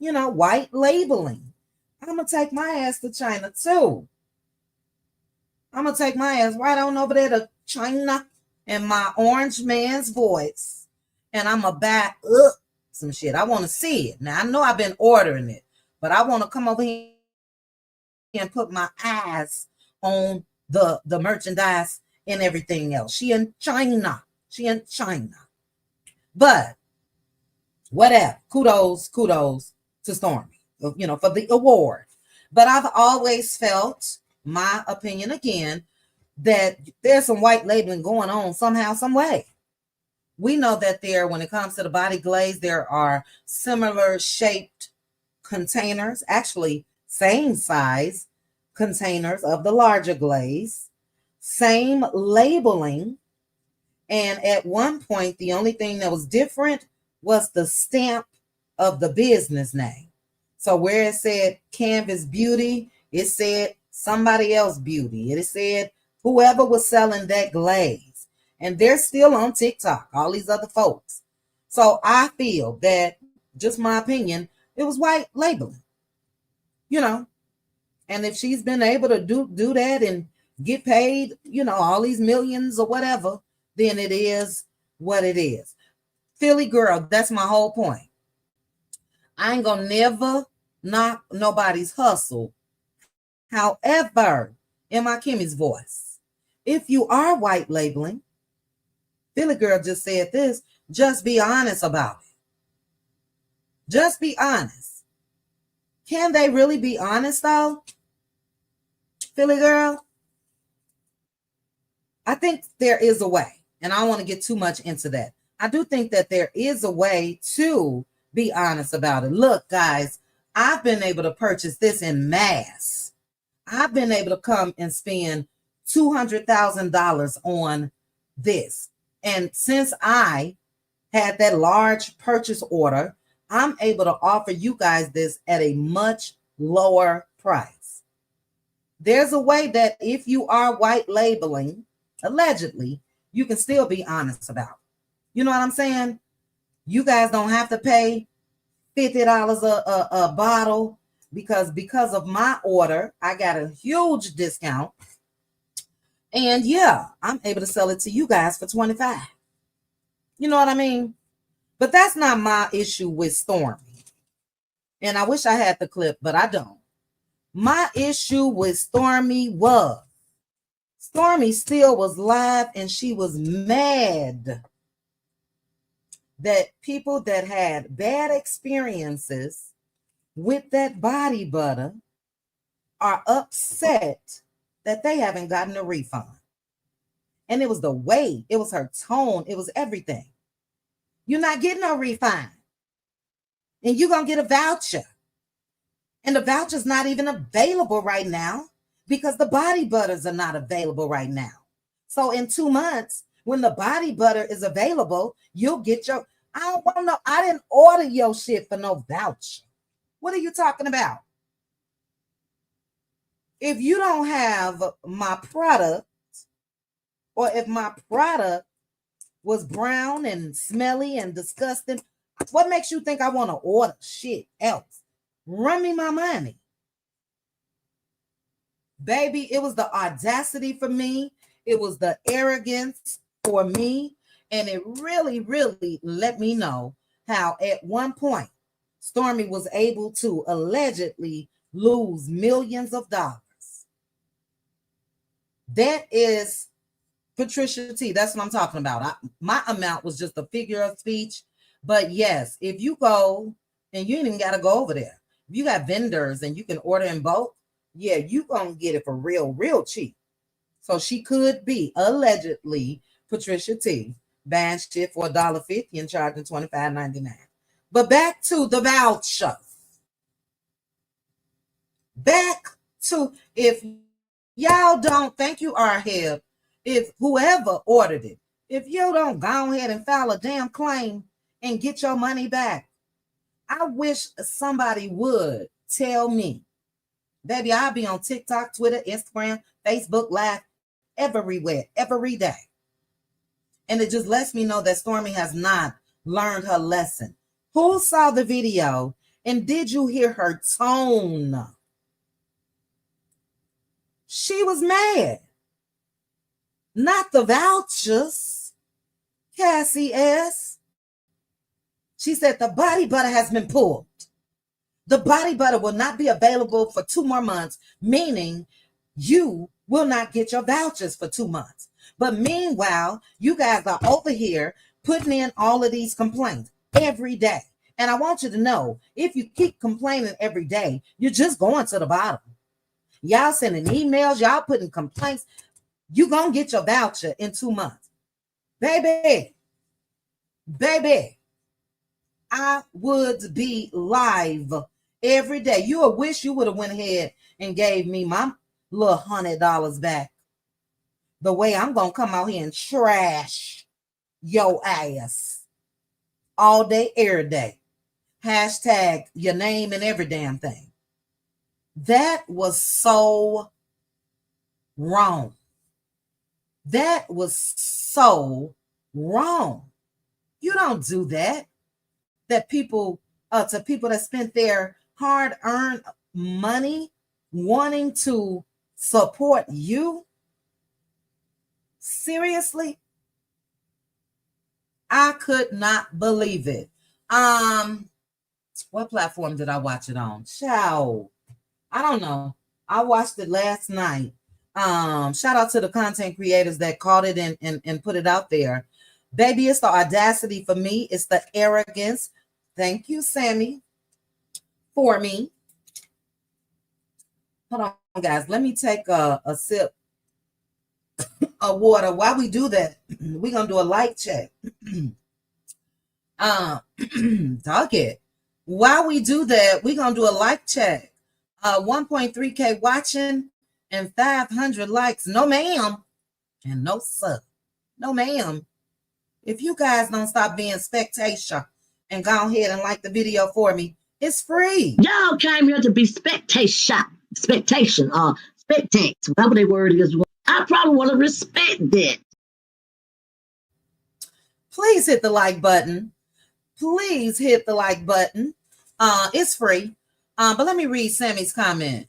white labeling, I'm gonna take my ass to China too. I'm gonna take my ass right on over there to China in my orange man's voice, and I'm gonna buy up some shit. I want to see it. Now I know I've been ordering it, but I want to come over here and put my eyes on the merchandise and everything else. She in China. But whatever. Kudos to Stormi, for the award. But I've always felt, my opinion again, that there's some white labeling going on somehow, some way. We know that when it comes to the body glaze, there are similar shaped containers, actually same size containers of the larger glaze, same labeling. And at one point, the only thing that was different was the stamp of the business name. So where it said Canvas Beauty, it said somebody else beauty. It said whoever was selling that glaze. And they're still on TikTok, all these other folks. So I feel that, just my opinion, it was white labeling. And if she's been able to do that and get paid, all these millions or whatever, then it is what it is. Philly girl, that's my whole point. I ain't gonna never knock nobody's hustle. However, in my Kimmy's voice, if you are white labeling, Philly girl just said this, just be honest about it. Just be honest. Can they really be honest though? Philly girl? I think there is a way, and I don't want to get too much into that. I do think that there is a way to be honest about it. Look, guys, I've been able to purchase this in mass. I've been able to come and spend $200,000 on this. And since I had that large purchase order, I'm able to offer you guys this at a much lower price. There's a way that if you are white labeling, allegedly, you can still be honest about it. You know what I'm saying? You guys don't have to pay $50 a bottle because of my order, I got a huge discount. And yeah, I'm able to sell it to you guys for $25. You know what I mean? But that's not my issue with Stormi. And I wish I had the clip, but I don't. My issue with Stormi was Stormi Steele was live and she was mad that people that had bad experiences with that body butter are upset that they haven't gotten a refund. And it was the way, it was her tone, it was everything. You're not getting no refund. And you're going to get a voucher. And the voucher's not even available right now because the body butters are not available right now. So in 2 months, when the body butter is available, you'll get your, I don't want to know, I didn't order your shit for no voucher. What are you talking about? If you don't have my product, or if my product was brown and smelly and disgusting, what makes you think I want to order shit else? Run me my money. Baby, it was the audacity for me. It was the arrogance for me. And it really, really let me know how at one point Stormi was able to allegedly lose millions of dollars. That is Patricia T. That's what I'm talking about. My amount was just a figure of speech. But yes, if you go, and you ain't even got to go over there. If you got vendors and you can order in bulk, yeah, you going to get it for real, real cheap. So she could be allegedly Patricia T. buying shit for $1.50 and charging $25.99. But back to the voucher. Back to, if y'all don't, thank you, Arheb. if whoever ordered it, if you don't go ahead and file a damn claim and get your money back, I wish somebody would tell me. Baby, I'll be on TikTok, Twitter, Instagram, Facebook Live, everywhere, every day. And it just lets me know that Stormi has not learned her lesson. Who saw the video and did you hear her tone? She was mad. Not the vouchers, Cassie S. She said the body butter has been pulled. The body butter will not be available for 2 more months, meaning you will not get your vouchers for 2 months. But meanwhile, you guys are over here putting in all of these complaints every day. And I want you to know, if you keep complaining every day, you're just going to the bottom. Y'all sending emails, y'all putting complaints. You're going to get your voucher in 2 months. Baby, I would be live every day. You would wish you would have went ahead and gave me my little $100 back. The way I'm going to come out here and trash your ass all day, every day. Hashtag your name and every damn thing. That was so wrong. That was so wrong. You don't do that. That people, to people that spent their hard-earned money wanting to support you. Seriously? I could not believe it. What platform did I watch it on? Ciao. I don't know. I watched it last night. Shout out to the content creators that caught it and put it out there. Baby, it's the audacity for me. It's the arrogance. Thank you, Sammy, for me. Hold on, guys. Let me take a sip of water. While we do that, we're going to do a like check. Talk it. While we do that, we're going to do a like check. 1.3K watching and 500 likes. No, ma'am. And no, sir. No, ma'am. If you guys don't stop being spectator and go ahead and like the video for me, it's free. Y'all came here to be spectate, whatever the word is. I probably want to respect that. Please hit the like button. Please hit the like button. It's free. But let me read Sammy's comment.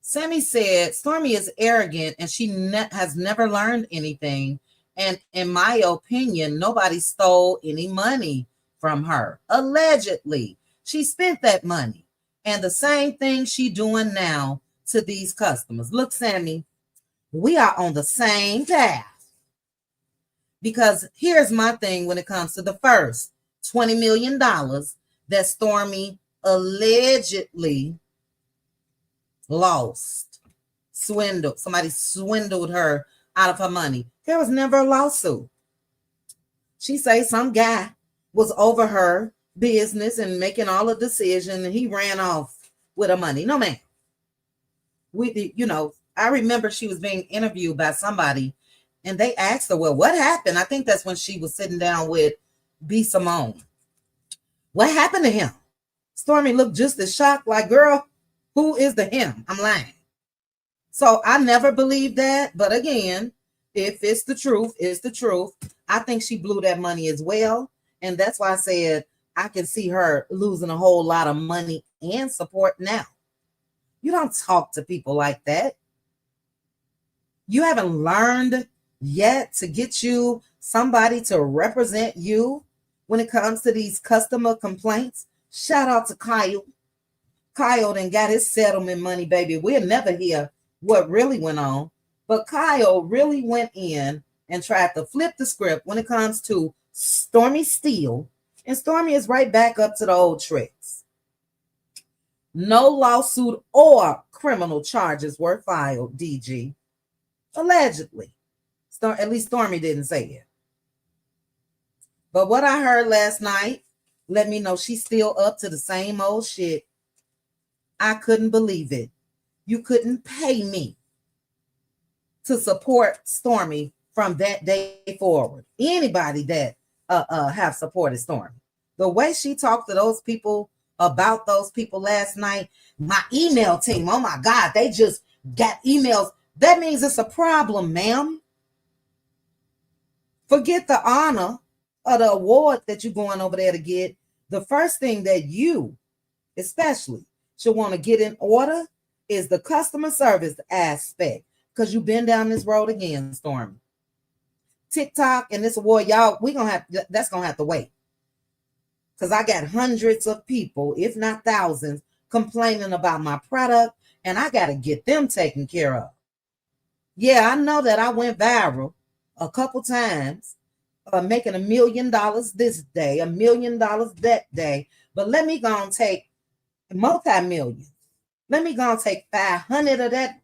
Sammy said, Stormi is arrogant and she has never learned anything. And in my opinion, nobody stole any money from her. Allegedly, she spent that money. And the same thing she doing now to these customers. Look, Sammy, we are on the same path. Because here's my thing when it comes to the first $20 million that Stormi allegedly lost. Swindled. Somebody swindled her out of her money. There was never a lawsuit. She say some guy was over her business and making all the decisions and he ran off with her money. No, man. I remember she was being interviewed by somebody and they asked her, well, what happened? I think that's when she was sitting down with B. Simone. What happened to him? Stormi looked just as shocked, like, girl, who is the him? I'm lying. So I never believed that. But again, if it's the truth, it's the truth. I think she blew that money as well. And that's why I said I can see her losing a whole lot of money and support now. You don't talk to people like that. You haven't learned yet to get you somebody to represent you when it comes to these customer complaints. Shout out to Kyle. Kyle done got his settlement money, baby. We'll never hear what really went on. But Kyle really went in and tried to flip the script when it comes to Stormi Steele. And Stormi is right back up to the old tricks. No lawsuit or criminal charges were filed, DG. Allegedly. At least Stormi didn't say it. But what I heard last night let me know she's still up to the same old shit. I couldn't believe it. You couldn't pay me to support Stormi from that day forward. Anybody that have supported Stormi. The way she talked to those people about those people last night, my email team, oh my God, they just got emails. That means it's a problem, ma'am. Forget the honor or the award that you're going over there to get. The first thing that you especially should want to get in order is the customer service aspect, because you've been down this road again, Stormi. TikTok and this award, y'all, that's gonna have to wait. Because I got hundreds of people, if not thousands, complaining about my product, and I got to get them taken care of. Yeah, I know that I went viral a couple times, making $1 million this day, $1 million that day. But let me go and take multi-millions. Let me go and take 500 of that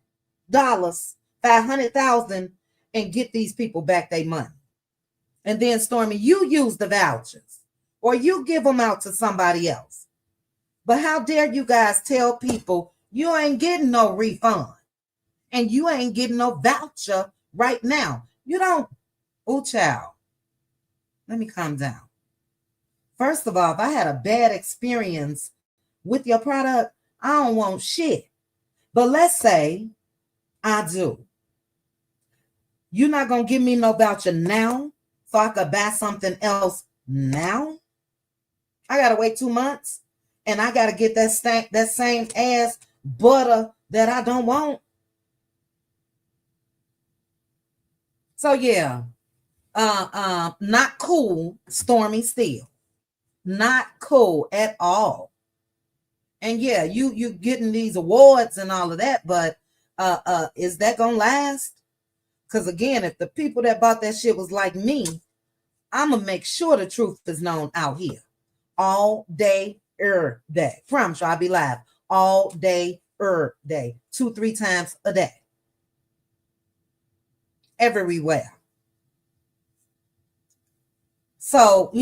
dollars, 500,000, and get these people back their money. And then, Stormi, you use the vouchers or you give them out to somebody else. But how dare you guys tell people you ain't getting no refund and you ain't getting no voucher right now? You don't. Oh, child. Let me calm down. First of all, if I had a bad experience with your product, I don't want shit. But let's say I do. You're not going to give me no voucher now so I could buy something else now? I got to wait 2 months and I got to get that same ass butter that I don't want. So yeah, not cool, Stormi Steele. Not cool at all. And yeah, you getting these awards and all of that, but is that gonna last? Because again, if the people that bought that shit was like me, I'm gonna make sure the truth is known out here all day, day. Promise you, I'll be live all day, day, 2-3 times a day, everywhere. So,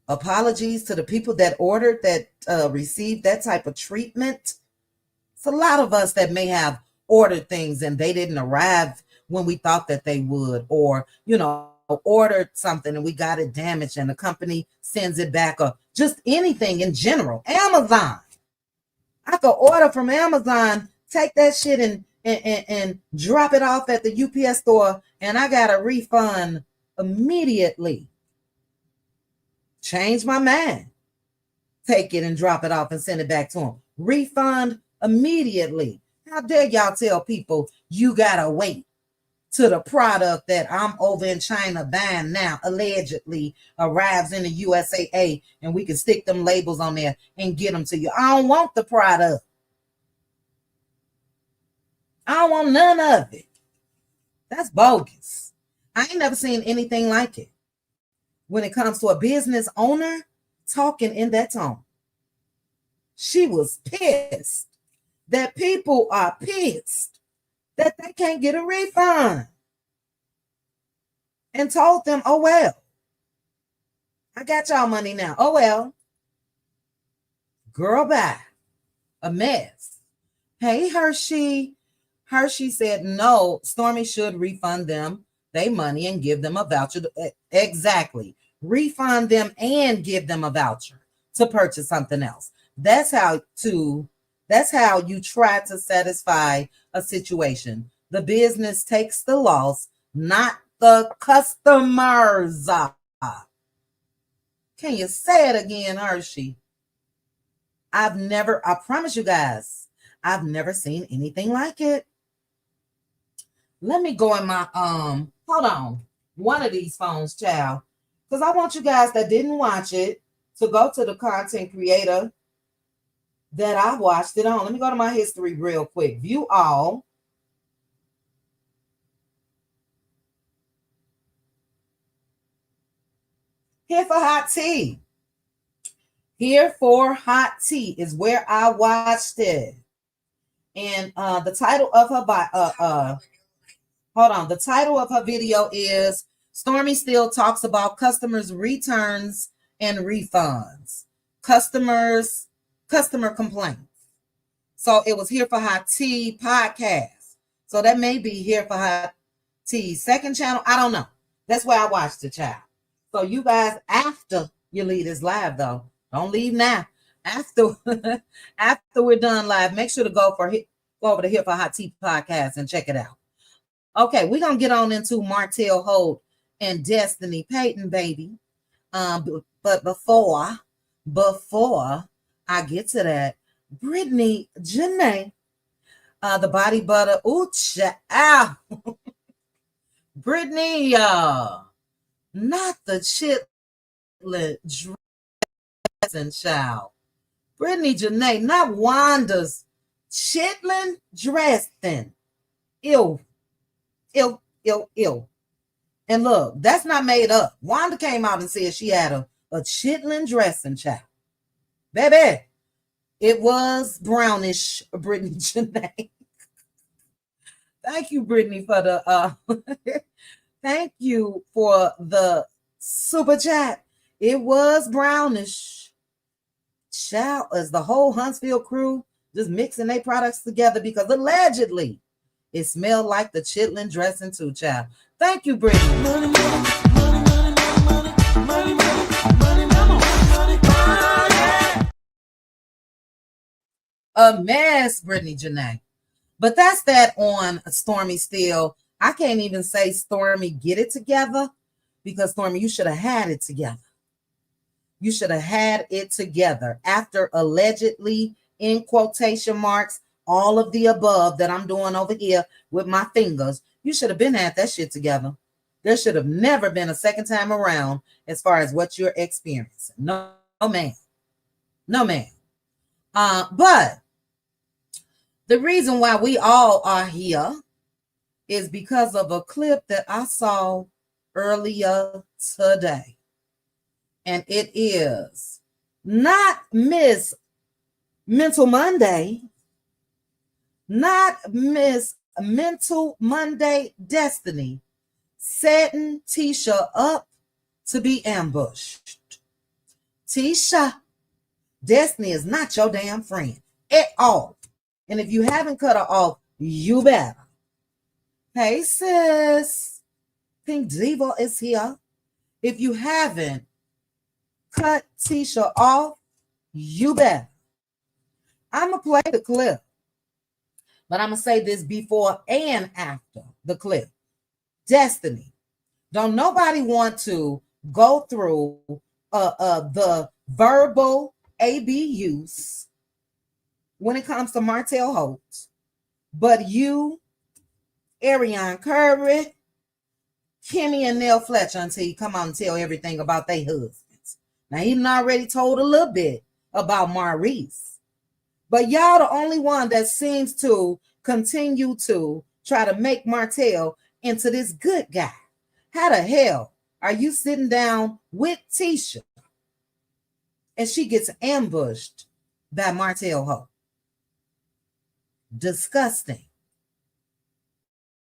apologies to the people that ordered, that received that type of treatment. It's a lot of us that may have ordered things and they didn't arrive when we thought that they would, or, ordered something and we got it damaged and the company sends it back, or just anything in general. Amazon. I could order from Amazon, take that shit and drop it off at the UPS store, and I got a refund immediately. Change my mind. Take it and drop it off and send it back to them. Refund immediately. How dare y'all tell people you gotta wait till the product that I'm over in China buying now allegedly arrives in the USAA and we can stick them labels on there and get them to you. I don't want the product. I don't want none of it. That's bogus. I ain't never seen anything like it. When it comes to a business owner talking in that tone. She was pissed that people are pissed that they can't get a refund, and told them, oh, well, I got y'all money now. Oh, well, girl, bye. A mess. Hey, Hershey. Hershey said, no, Stormi should refund them their money and give them a voucher. Exactly. Refund them and give them a voucher to purchase something else. That's how you try to satisfy a situation. The business takes the loss, not the customers. Can you say it again, Hershey? I promise you guys, I've never seen anything like it. Let me go in my, hold on, one of these phones, child, because I want you guys that didn't watch it to go to the content creator that I watched it on. Let me go to my history real quick. View all. Here for hot tea. Here for hot tea is where I watched it. And the title of her the title of her video is Stormi Steele talks about customers' returns and refunds. Customer complaints. So it was Here for Hot Tea podcast. So that may be Here for Hot Tea's second channel. I don't know. That's where I watched the child. So you guys, after you leave this live though, don't leave now. After after we're done live, make sure to go over to Here for Hot Tea podcast and check it out. Okay, we're gonna get on into Martell Holt and Destiny Payton, baby. But before I get to that, Brittany Janae, the body butter, ooh, child. Brittany, not the chitlin dressing child. Brittany Janae, not Wanda's chitlin dressing. Ew. And look, that's not made up. Wanda came out and said she had a chitlin dressing child. Baby, it was brownish, Brittany Janae. Thank you, Brittany, for the thank you for the super chat. It was brownish. Child, as the whole Huntsville crew just mixing their products together because allegedly it smelled like the chitlin dressing too, child. Thank you, Brittany. Money, money, money, money, money, money, money, money, money, money. A mess, Brittany Janae. But that's that on Stormi Steele. I can't even say Stormi get it together because Stormi, you should have had it together. You should have had it together after allegedly, in quotation marks, all of the above that I'm doing over here with my fingers. You should have been had that shit together. There should have never been a second time around as far as what you're experiencing. No, ma'am. No, ma'am. But the reason why we all are here is because of a clip that I saw earlier today. And it is not Miss Mental Monday, not Miss Mental Monday Destiny setting Tisha up to be ambushed. Tisha, Destiny is not your damn friend at all. And if you haven't cut her off, you better. Hey, sis. Pink Diva is here. If you haven't cut Tisha off, you better. I'm going to play the clip. But I'm going to say this before and after the clip. Destiny. Don't nobody want to go through the verbal ABUs when it comes to Martell Holt. But you, Ariane Curry, Kimmy and Nell Fletcher until you come out and tell everything about their husbands. Now, he already told a little bit about Maurice. But y'all the only one that seems to continue to try to make Martell into this good guy. How the hell are you sitting down with Tisha and she gets ambushed by Martell Holt? Disgusting.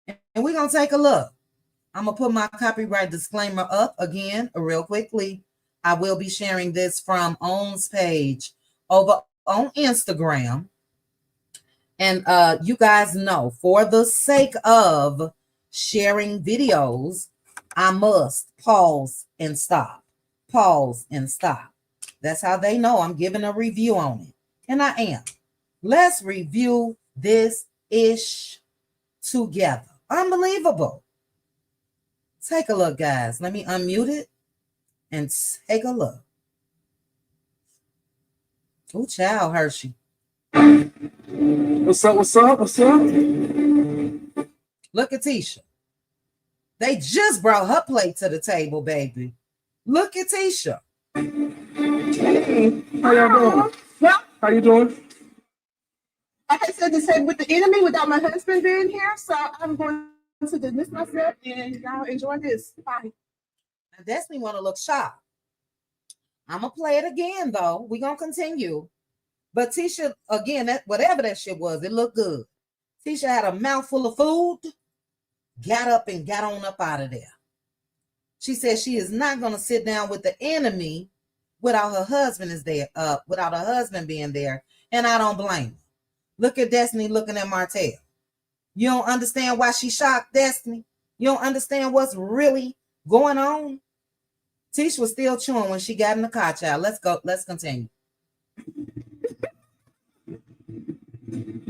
And we're going to take a look. I'm going to put my copyright disclaimer up again real quickly. I will be sharing this from OWN's page over on Instagram. And you guys know, for the sake of sharing videos, I must pause and stop. Pause and stop. That's how they know I'm giving a review on it. And I am. Let's review this ish together. Unbelievable. Take a look, guys. Let me unmute it and take a look. Oh, child, Hershey. What's up? What's up? What's up? Look at Tisha. They just brought her plate to the table, baby. Look at Tisha. Hey, how y'all doing? Well, How you doing? like I said, to say with the enemy without my husband being here, so I'm going to dismiss myself and y'all enjoy this. Bye. I definitely want to look shocked. I'm going to play it again, though. We're going to continue. But Tisha, again, that whatever that shit was, it looked good. Tisha had a mouthful of food, got up and got on up out of there. She said she is not going to sit down with the enemy without her husband being there. And I don't blame her. Look at Destiny looking at Martell. You don't understand why she shocked Destiny? You don't understand what's really going on? Tisha was still chewing when she got in the car, child. Let's go. Let's continue.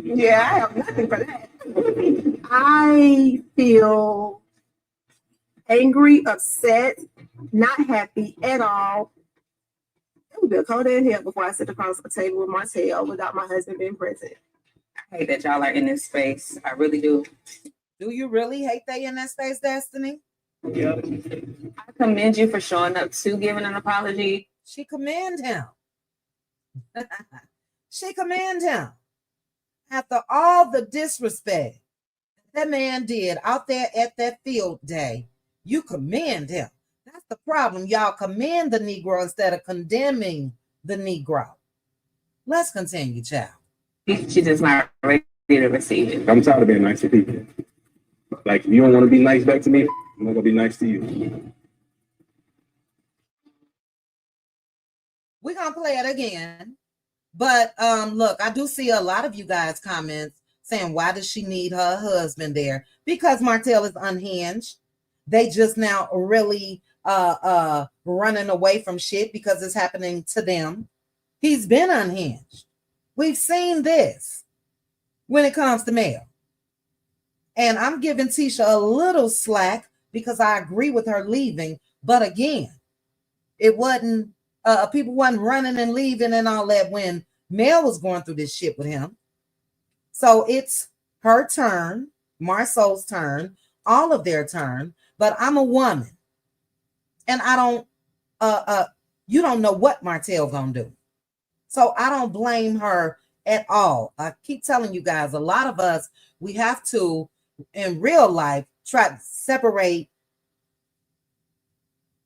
Yeah, I have nothing for that. I feel angry, upset, not happy at all. It would be a cold day in hell before I sit across a table with Martell without my husband being present. I hate that y'all are in this space. I really do. Do you really hate they in that space, Destiny? Yeah. I commend you for showing up to giving an apology. She commend him. She commend him. After all the disrespect that man did out there at that field day, you commend him. That's the problem. Y'all commend the Negro instead of condemning the Negro. Let's continue, child. She's just not ready to receive it. I'm tired of being nice to people. Like, if you don't want to be nice back to me, I'm not going to be nice to you. We're going to play it again. But look, I do see a lot of you guys comments saying, why does she need her husband there? Because Martell is unhinged. They just now really running away from shit because it's happening to them. He's been unhinged. We've seen this when it comes to Mel. And I'm giving Tisha a little slack because I agree with her leaving. But again, it wasn't, people wasn't running and leaving and all that when Mel was going through this shit with him. So it's her turn, Marceau's turn, all of their turn. But I'm a woman. And I don't, you don't know what Martell gonna do. So I don't blame her at all. I keep telling you guys, a lot of us, we have to, in real life, try to separate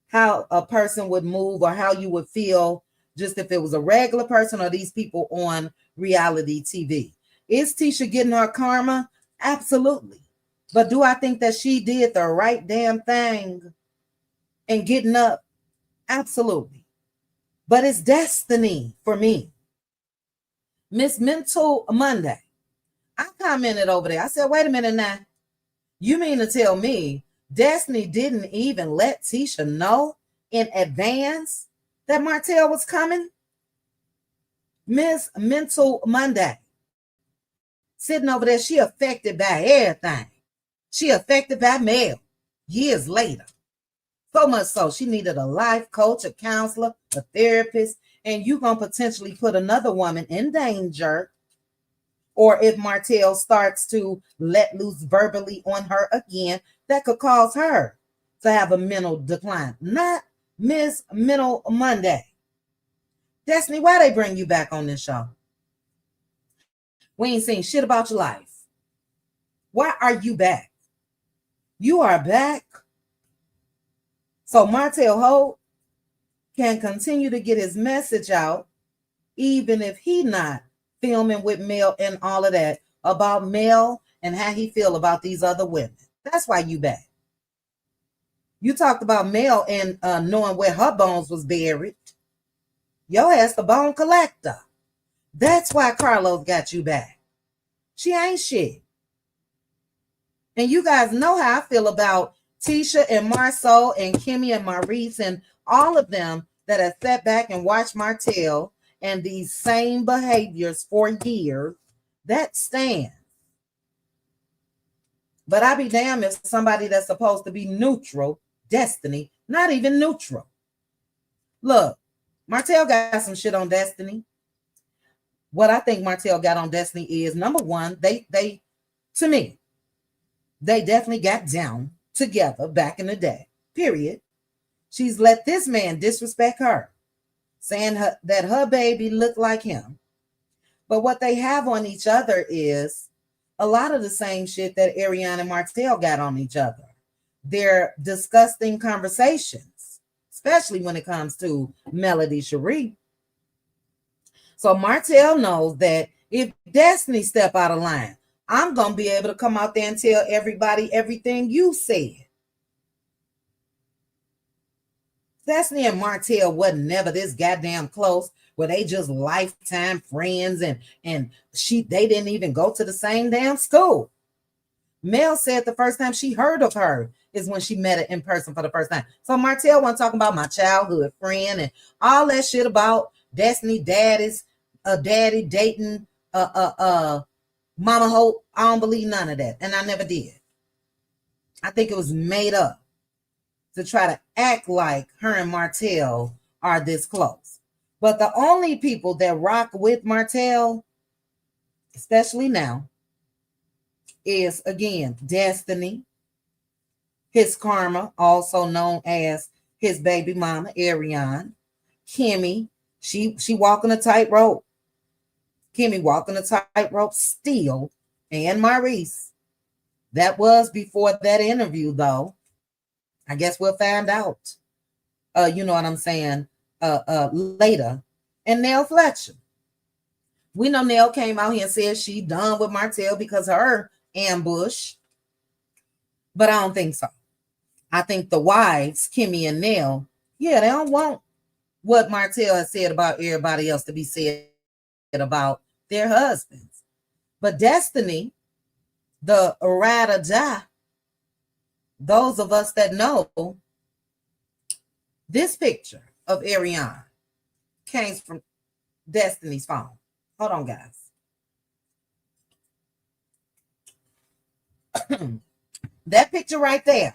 how a person would move or how you would feel just if it was a regular person or these people on reality TV. Is Tisha getting her karma? Absolutely. But do I think that she did the right damn thing and getting up? Absolutely. But it's destiny for me. Miss Mental Monday. I commented over there. I said, wait a minute now. You mean to tell me Destiny didn't even let Tisha know in advance that Martell was coming? Miss Mental Monday. Sitting over there, she affected by everything. She affected by Mel years later. So much so, she needed a life coach, a counselor, a therapist, and you're going to potentially put another woman in danger. Or if Martell starts to let loose verbally on her again, that could cause her to have a mental decline. Not Miss Mental Monday. Destiny, why they bring you back on this show? We ain't seen shit about your life. Why are you back? You are back. So Martell Holt can continue to get his message out, even if he not filming with Mel and all of that about Mel and how he feel about these other women. That's why you back. You talked about Mel and knowing where her bones was buried. Your ass the bone collector. That's why Carlos got you back. She ain't shit. And you guys know how I feel about Tisha and Marceau and Kimmy and Maurice and all of them that have sat back and watched Martell and these same behaviors for years. That stands. But I be damned if somebody that's supposed to be neutral, Destiny, not even neutral. Look, Martell got some shit on Destiny. What I think Martell got on Destiny is, number one, they to me, they definitely got down together back in the day, period. She's let this man disrespect her, saying that her baby looked like him. But what they have on each other is a lot of the same shit that Ariana and Martell got on each other. They're disgusting conversations, especially when it comes to Melody Cherie. So Martell knows that if Destiny step out of line, I'm going to be able to come out there and tell everybody everything you said. Destiny and Martell wasn't never this goddamn close where they just lifetime friends and they didn't even go to the same damn school. Mel said the first time she heard of her is when she met her in person for the first time. So Martell wasn't talking about my childhood friend and all that shit about Destiny daddy dating Mama Hope. I don't believe none of that, and I never did. I think it was made up to try to act like her and Martell are this close. But the only people that rock with Martell, especially now, is again Destiny, his karma, also known as his baby mama, Ariane, Kimmy, she walking a tightrope. Kimmy walking a tightrope still, and Maurice. That was before that interview, though. I guess we'll find out. You know what I'm saying? Later. And Nell Fletcher. We know Nell came out here and said she done with Martell because of her ambush. But I don't think so. I think the wives, Kimmy and Nell, yeah, they don't want what Martell has said about everybody else to be said about their husbands. But Destiny, the ride or die, those of us that know, this picture of Ariane came from Destiny's phone. Hold on, guys. That picture right there,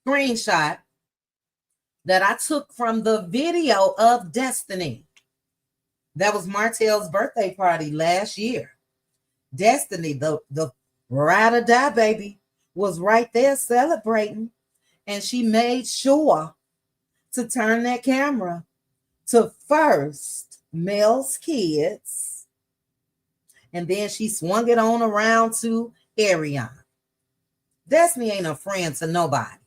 screenshot that I took from the video of Destiny. That was Martell's birthday party last year. Destiny, the ride or die baby, was right there celebrating, and she made sure to turn that camera to first Mel's kids, and then she swung it on around to Ariane. Destiny ain't a friend to nobody,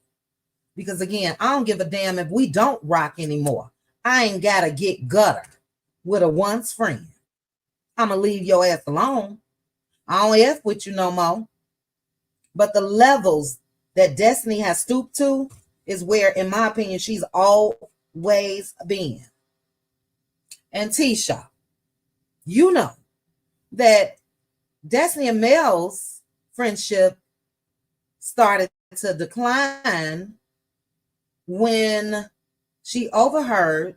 because again, I don't give a damn if we don't rock anymore. I ain't gotta get gutter with a once friend. I'ma leave your ass alone. I don't F with you no more. But the levels that Destiny has stooped to is where, in my opinion, she's always been. And Tisha, you know that Destiny and Mel's friendship started to decline when she overheard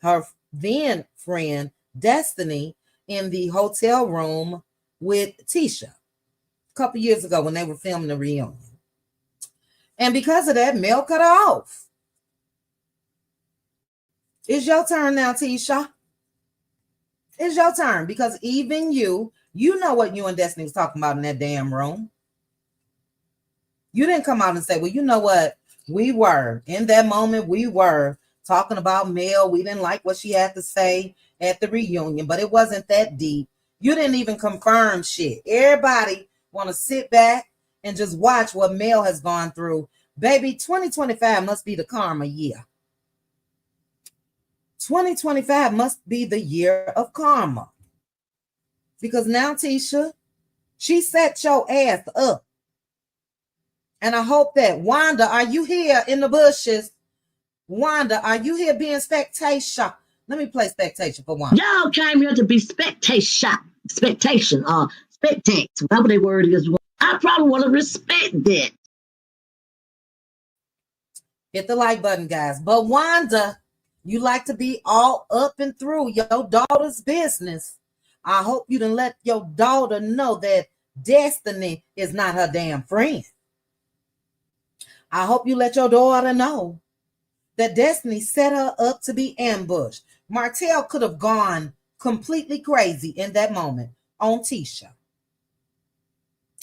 her then friend Destiny in the hotel room with Tisha a couple years ago when they were filming the reunion. And because of that, Mel cut her off. It's your turn now, Tisha. It's your turn, because even you know what you and Destiny was talking about in that damn room. You didn't come out and say, well, you know what? We were, in that moment, we were talking about Mel. We didn't like what she had to say at the reunion, but it wasn't that deep. You didn't even confirm shit. Everybody want to sit back and just watch what Mel has gone through. Baby, 2025 must be the karma year. 2025 must be the year of karma. Because now, Tisha, she set your ass up. And I hope that, Wanda, are you here in the bushes? Wanda, are you here being spectation? Let me play spectation for Wanda. Y'all came here to be spectate, whatever the word is. I probably want to respect that. Hit the like button, guys. But Wanda, you like to be all up and through your daughter's business. I hope you done let your daughter know that Destiny is not her damn friend. I hope you let your daughter know that Destiny set her up to be ambushed. Martell could have gone completely crazy in that moment on Tisha.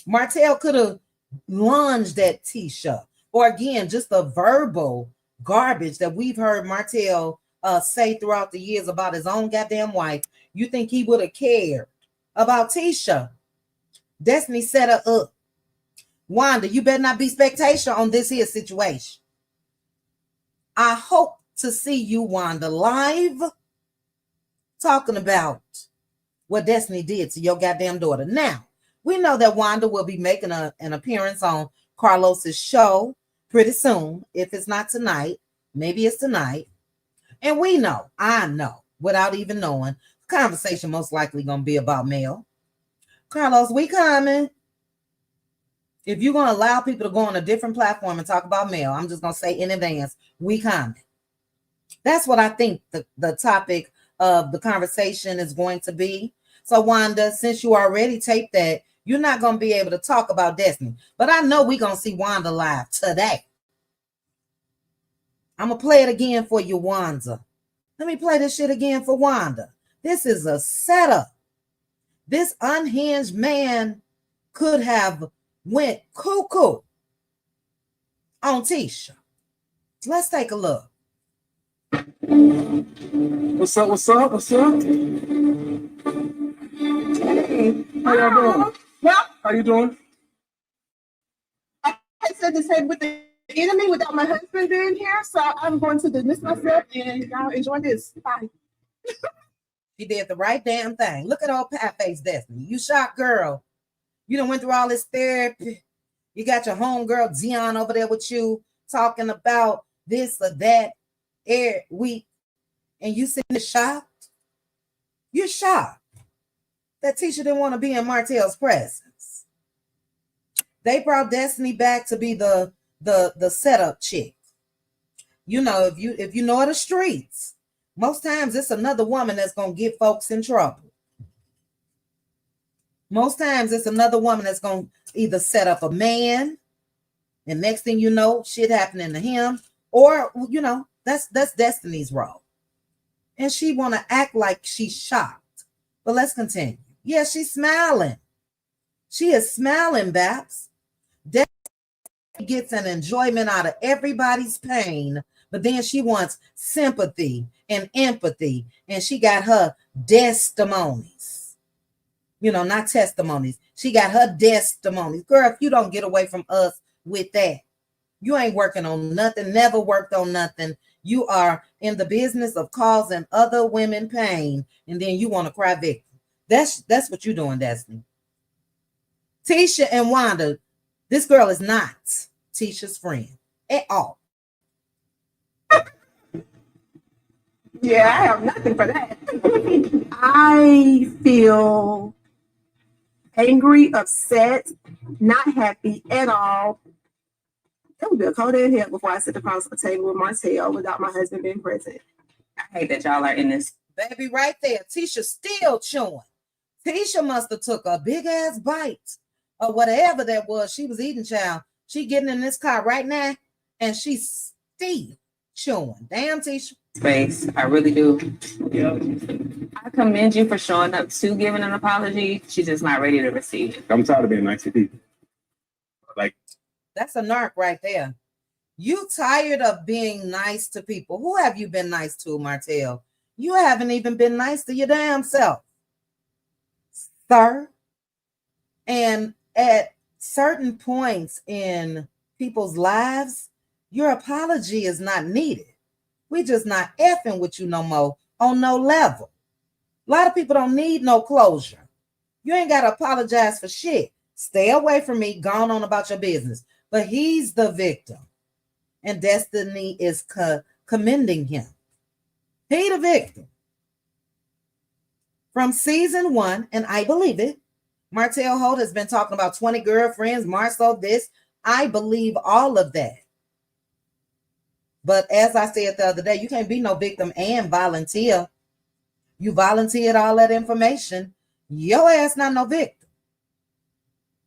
Martell could have lunged at Tisha, or again, just the verbal garbage that we've heard Martell say throughout the years about his own goddamn wife. You think he would have cared about Tisha? Destiny set her up. Wanda, you better not be spectator on this here situation. I hope to see you, Wanda, live talking about what Destiny did to your goddamn daughter. Now, we know that Wanda will be making an appearance on Carlos's show pretty soon, if it's not tonight. Maybe it's tonight. And we know, I know, without even knowing, the conversation most likely gonna be about Mel. Carlos, we coming. If you're gonna allow people to go on a different platform and talk about Mel, I'm just gonna say in advance, we coming. That's what I think the topic of the conversation is going to be. So Wanda, since you already taped that, you're not going to be able to talk about Destiny. But I know we're going to see Wanda live today. I'm going to play it again for you, Wanda. Let me play this shit again for Wanda. This is a setup. This unhinged man could have went cuckoo on Tisha. Let's take a look. What's up? What's up? What's up? Hey, How y'all doing? well, How you doing? I said the same with the enemy without my husband being here, so I'm going to dismiss myself and y'all enjoy this. Bye. She did the right damn thing. Look at old Pat Face Destiny. You shocked girl. You done went through all this therapy. You got your homegirl Dion over there with you talking about this or that every week, and you sitting there shocked. You're shocked that Tisha didn't want to be in Martell's presence. They brought Destiny back to be the setup chick. You know, if you know the streets, most times it's another woman that's gonna get folks in trouble. Most times it's another woman that's gonna either set up a man, and next thing you know, shit happening to him, or you know, that's Destiny's role. And she wanna act like she's shocked. But let's continue. Yeah, she's smiling. She is smiling, Babs. Destiny gets an enjoyment out of everybody's pain, but then she wants sympathy and empathy, and she got her testimonies. You know, not testimonies. She got her testimonies. Girl, if you don't get away from us with that, you ain't working on nothing, never worked on nothing. You are in the business of causing other women pain, and then you want to cry victim. That's what you're doing, Destiny. Tisha and Wanda, this girl is not Tisha's friend at all. Yeah, I have nothing for that. I feel angry, upset, not happy at all. It would be a cold in hell before I sit across the table with Martell without my husband being present. I hate that y'all are in this. Baby, right there. Tisha still chewing. Tisha must have took a big ass bite or whatever that was she was eating, child. She getting in this car right now and she's still chewing. Damn, Tisha. Space. I really do. I commend you for showing up to giving an apology. She's just not ready to receive it. I'm tired of being nice to people. Like, That's a narc right there. You tired of being nice to people. Who have you been nice to, Martell? You haven't even been nice to your damn self, sir. And at certain points in people's lives, your apology is not needed. We just not effing with you no more on no level. A lot of people don't need no closure. You ain't got to apologize for shit. Stay away from me, gone on about your business. But he's the victim. And Destiny is commending him. He the victim. From season 1, and I believe it, Martell Holt has been talking about 20 girlfriends, Marceau this. I believe all of that. But as I said the other day, you can't be no victim and volunteer. You volunteered all that information. Your ass not no victim.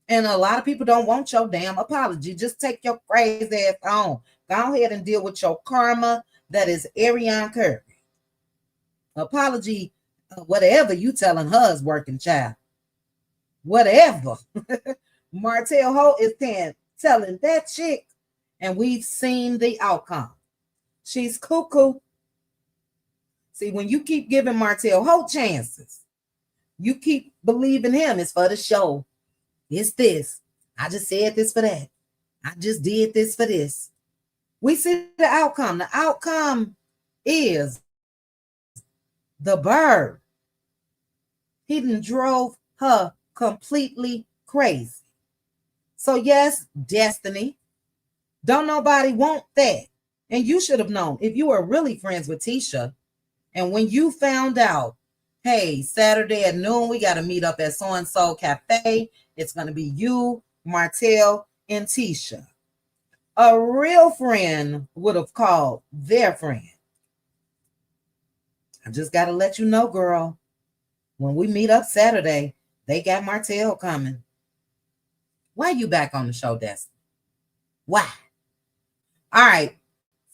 And a lot of people don't want your damn apology. Just take your crazy ass on. Go ahead and deal with your karma. That is Ariane Curry. Apology, whatever you telling her is working, child. Whatever. Martell Holt is telling that chick, and we've seen the outcome. She's cuckoo. See, when you keep giving Martell Holt chances, you keep believing him. It's for the show. It's this. I just said this for that. I just did this for this. We see the outcome. The outcome is the bird. He done drove her completely crazy. So yes, Destiny. Don't nobody want that. And you should have known if you were really friends with Tisha, and when you found out, hey, Saturday at noon, we got to meet up at so-and-so cafe. It's going to be you, Martell, and Tisha. A real friend would have called their friend. I just got to let you know, girl, when we meet up Saturday, they got Martell coming. Why you back on the show, Destiny? Why? All right.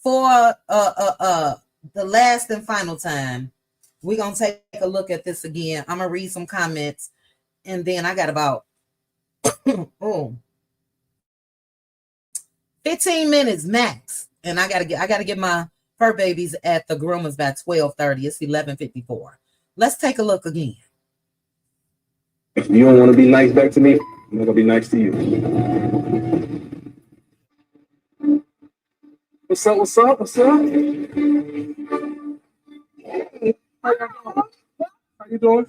For the last and final time, we're going to take a look at this again. I'm going to read some comments, and then I got about 15 minutes max. And I gotta get my fur babies at the groomers by 12:30. It's 11:54. Let's take a look again. If you don't want to be nice back to me, I'm not gonna be nice to you. What's up? What's up? What's up? How you doing?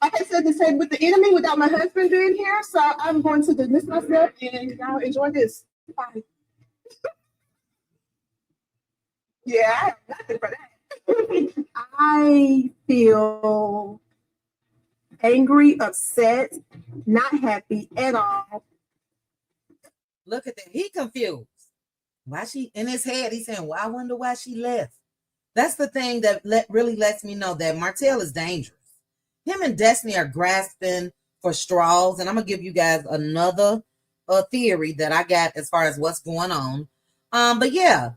Like I said, this had with the enemy without my husband being here, so I'm going to dismiss myself and y'all enjoy this. Bye. Yeah, I have nothing for that. I feel angry, upset, not happy at all. Look at that. He confused. Why she in his head? He's saying, "Well, I wonder why she left." That's the thing that really lets me know that Martell is dangerous. Him and Destiny are grasping for straws, and I'm gonna give you guys another theory that I got as far as what's going on. But yeah,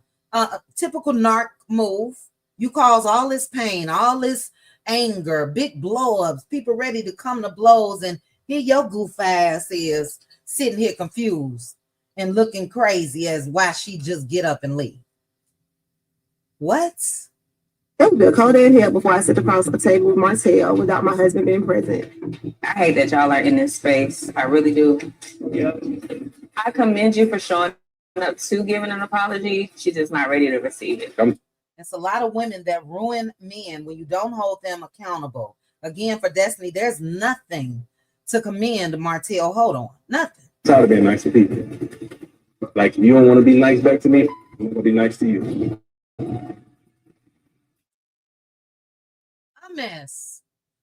typical narc move. You cause all this pain, all this anger, big blow-ups, people ready to come to blows, and here your goof ass is sitting here confused and looking crazy as why she just get up and leave. What? It would be a cold in here before I sit across a table with Martell without my husband being present. I hate that y'all are in this space. I really do. Yep. I commend you for showing up to giving an apology. She's just not ready to receive it. It's a lot of women that ruin men when you don't hold them accountable. Again, for Destiny, there's nothing to commend Martell. Hold on, nothing. I'm tired of being nice to people. Like, if you don't want to be nice back to me, I'm not gonna be nice to you. Mess.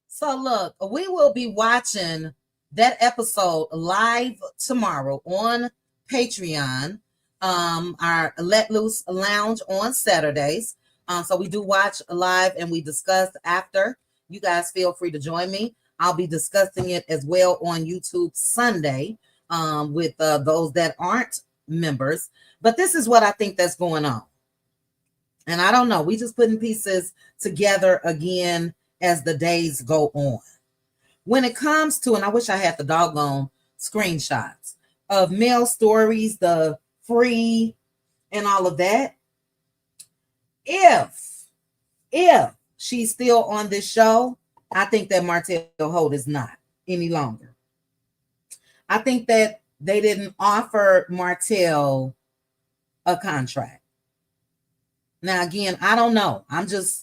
So look, we will be watching that episode live tomorrow on Patreon. Our Let Loose Lounge on Saturdays. So we do watch live and we discuss after. You guys feel free to join me. I'll be discussing it as well on YouTube Sunday with those that aren't members. But this is what I think that's going on. And I don't know. We just putting pieces together again as the days go on. When it comes to, and I wish I had the doggone screenshots of male stories, the free and all of that. If she's still on this show, I think that Martell Holt is not any longer. I think that they didn't offer Martell a contract. Now, again, I don't know. I'm just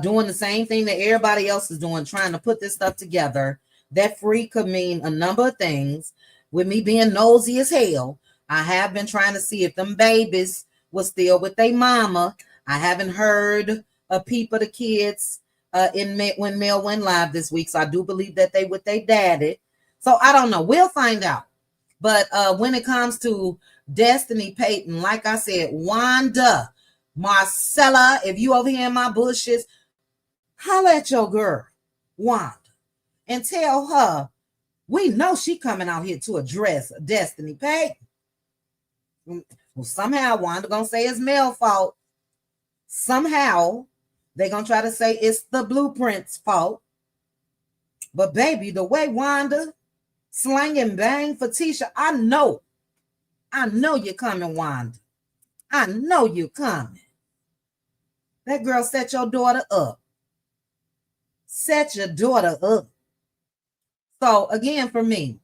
doing the same thing that everybody else is doing, trying to put this stuff together. That free could mean a number of things. With me being nosy as hell, I have been trying to see if them babies was still with their mama. I haven't heard a peep of the kids when Mel went live this week, so I do believe that they with their daddy. So I don't know. We'll find out. But when it comes to Destiny Payton, like I said, Wanda, Marcella, if you over here in my bushes, holla at your girl, Wanda, and tell her we know she coming out here to address Destiny Payton. Well, somehow Wanda gonna say it's Mel's fault. Somehow they gonna try to say it's the Blueprint's fault. But baby, the way Wanda slang and bang for Tisha, I know you're coming, Wanda. I know you're coming. That girl set your daughter up. Set your daughter up. So again, for me,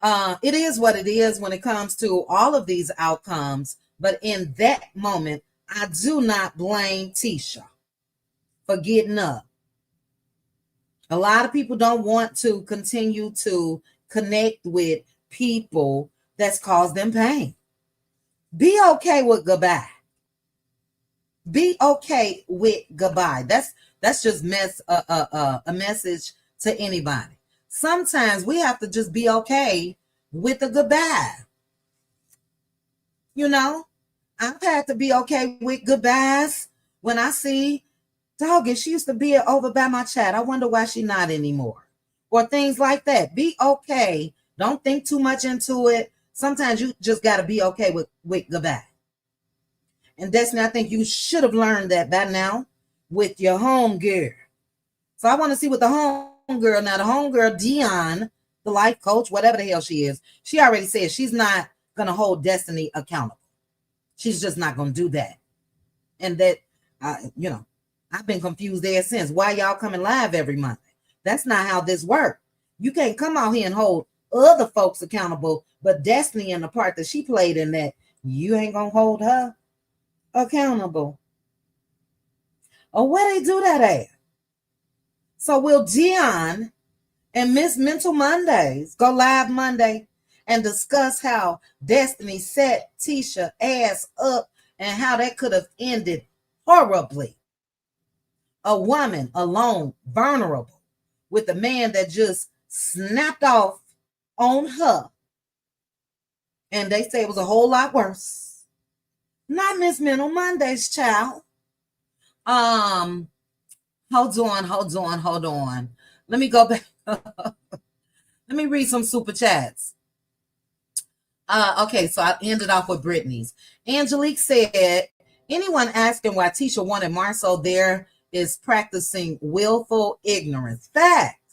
it is what it is when it comes to all of these outcomes. But in that moment, I do not blame Tisha for getting up. A lot of people don't want to continue to connect with people that's caused them pain. Be okay with goodbye. Be okay with goodbye. That's just a message to anybody. Sometimes we have to just be okay with a goodbye. You know, I've had to be okay with goodbyes when I see, dog, and she used to be over by my chat. I wonder why she not anymore. Or things like that. Be okay. Don't think too much into it. Sometimes you just got to be okay with goodbye. And Destiny, I think you should have learned that by now with your home girl. So I want to see what the home girl, now the home girl, Dion, the life coach, whatever the hell she is, she already said she's not going to hold Destiny accountable. She's just not going to do that. And that, you know, I've been confused there since. Why y'all coming live every Monday? That's not how this works. You can't come out here and hold other folks accountable, but Destiny and the part that she played in that, you ain't going to hold her accountable. Or where they do that at? So will Dion and Miss Mental Mondays go live Monday and discuss how Destiny set Tisha ass up and how that could have ended horribly? A woman alone, vulnerable, with a man that just snapped off on her. And they say it was a whole lot worse. Not Miss Mental Mondays, child. Hold on. Let me go back. Let me read some super chats. Okay, so I ended off with Brittany's. Angelique said, anyone asking why Tisha wanted Marcel there is practicing willful ignorance. Facts.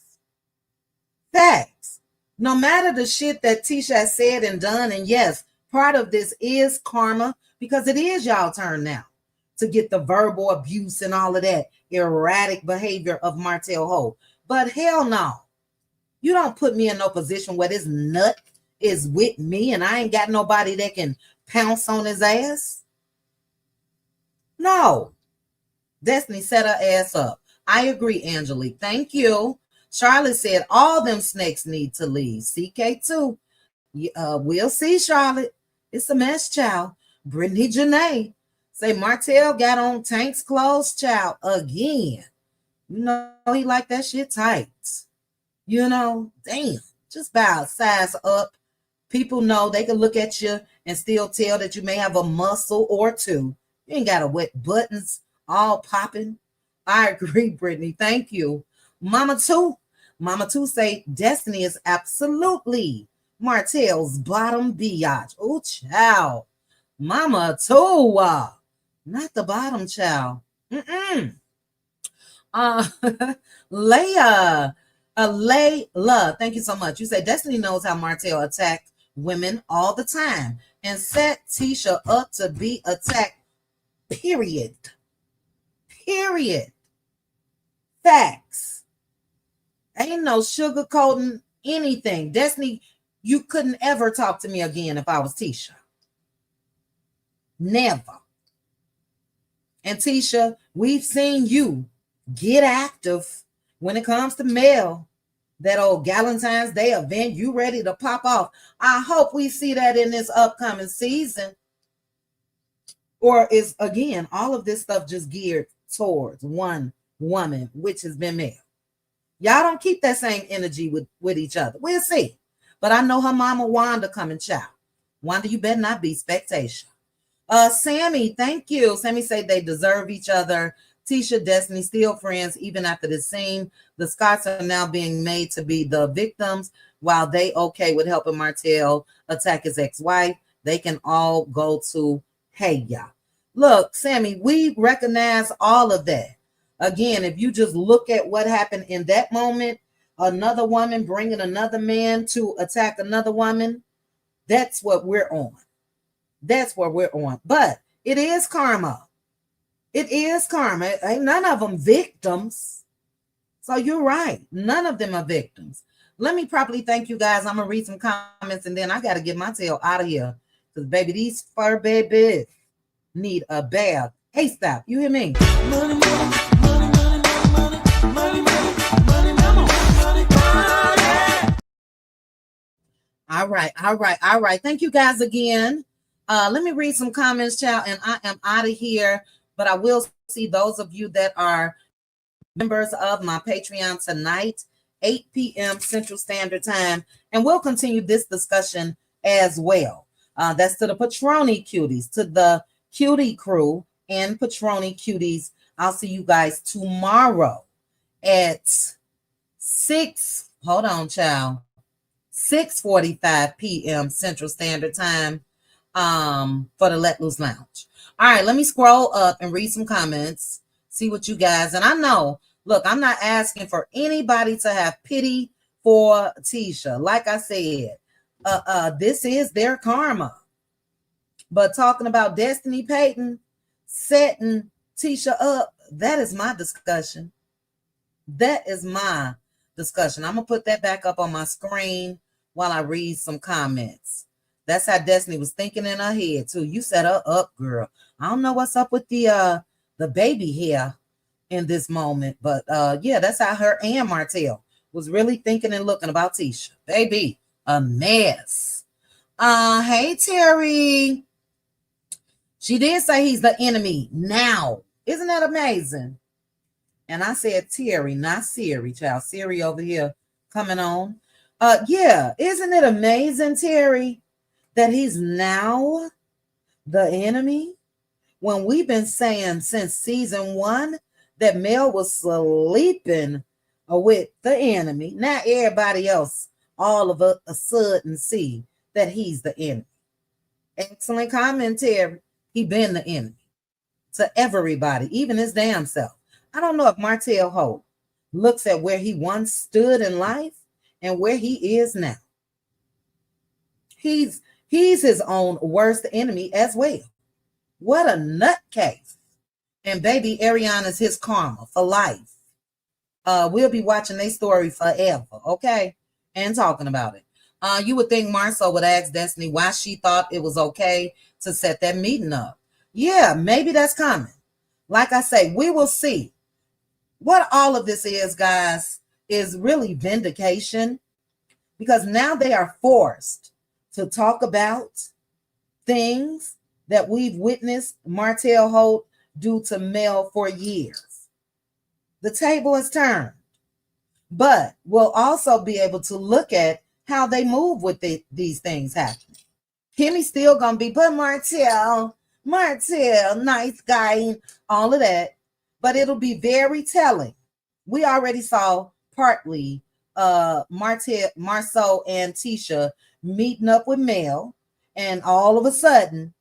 No matter the shit that Tisha has said and done, and yes, part of this is karma because it is y'all turn now to get the verbal abuse and all of that erratic behavior of Martell Ho. But hell no. You don't put me in no position where this nut is with me and I ain't got nobody that can pounce on his ass. No. Destiny set her ass up. I agree, Angelique. Thank you. Charlotte said all them snakes need to leave. CK2. We'll see, Charlotte. It's a mess, child. Brittany Janae say Martell got on Tank's clothes, child, again. You know he like that shit tight. You know, damn. Just bow, size up. People know they can look at you and still tell that you may have a muscle or two. You ain't got to wet buttons all popping. I agree, Brittany. Thank you. Mama Two say Destiny is absolutely Martell's bottom biatch. Oh, child. Mama Two. Not the bottom, child. Layla, thank you so much. You say Destiny knows how Martell attacked women all the time and set Tisha up to be attacked. Period. Facts. Ain't no sugarcoating anything. Destiny, you couldn't ever talk to me again if I was Tisha. Never. And Tisha, we've seen you get active when it comes to mail. That old Valentine's Day event, you ready to pop off. I hope we see that in this upcoming season. Or is, again, all of this stuff just geared towards one woman, which has been male. Y'all don't keep that same energy with each other. We'll see. But I know her mama Wanda coming, child. Wanda, you better not be spectator. Sammy, thank you. Sammy said they deserve each other. Tisha, Destiny, still friends even after this scene. The Scotts are now being made to be the victims while they okay with helping Martell attack his ex-wife. They can all go to hey, y'all. Look, Sammy, we recognize all of that. Again, if you just look at what happened in that moment, another woman bringing another man to attack another woman, that's what we're on. That's what we're on. But it is karma. It is karma. Ain't none of them victims. So you're right. None of them are victims. Let me properly thank you guys. I'm going to read some comments and then I got to get my tail out of here. Because, baby, these fur babies need a bath. Hey, stop. You hear me? Money, money, money, money, money, money, money, money, money, money. All right. Thank you guys again. Let me read some comments, child, and I am out of here. But I will see those of you that are members of my Patreon tonight, 8 p.m. Central Standard Time, and we'll continue this discussion as well. That's to the Patroni Cuties, to the Cutie crew and Patroni Cuties. I'll see you guys tomorrow at 6. Hold on, child. 6:45 p.m. Central Standard Time for the Let Loose Lounge. All right, let me scroll up and read some comments, see what you guys, and I know, look, I'm not asking for anybody to have pity for Tisha. Like I said, this is their karma. But talking about Destiny Payton setting Tisha up, that is my discussion. That is my discussion. I'm going to put that back up on my screen while I read some comments. That's how Destiny was thinking in her head, too. You set her up, girl. I don't know what's up with the baby hair in this moment, but yeah, that's how her and Martell was really thinking and looking about Tisha. Baby, a mess. Hey, Terry. She did say he's the enemy now. Isn't that amazing? And I said Terry, not Siri, child. Siri over here coming on. Yeah, isn't it amazing, Terry, that he's now the enemy? When we've been saying since season 1 that Mel was sleeping with the enemy. Now everybody else, all of a sudden see that he's the enemy. Excellent commentary. He been the enemy to everybody, even his damn self. I don't know if Martell Hope looks at where he once stood in life and where he is now. He's his own worst enemy as well. What a nutcase. And baby Ariana's his karma for life. We'll be watching their story forever, okay? And talking about it. You would think Marceau would ask Destiny why she thought it was okay to set that meeting up. Yeah, maybe that's coming. Like I say, we will see. What all of this is, guys, is really vindication, because now they are forced to talk about things that we've witnessed Martell Holt do to Mel for years. The table has turned, but we'll also be able to look at how they move with these things happening. Kimmy's still gonna be, but Martell, nice guy, all of that. But it'll be very telling. We already saw partly Marceau and Tisha meeting up with Mel, and all of a sudden,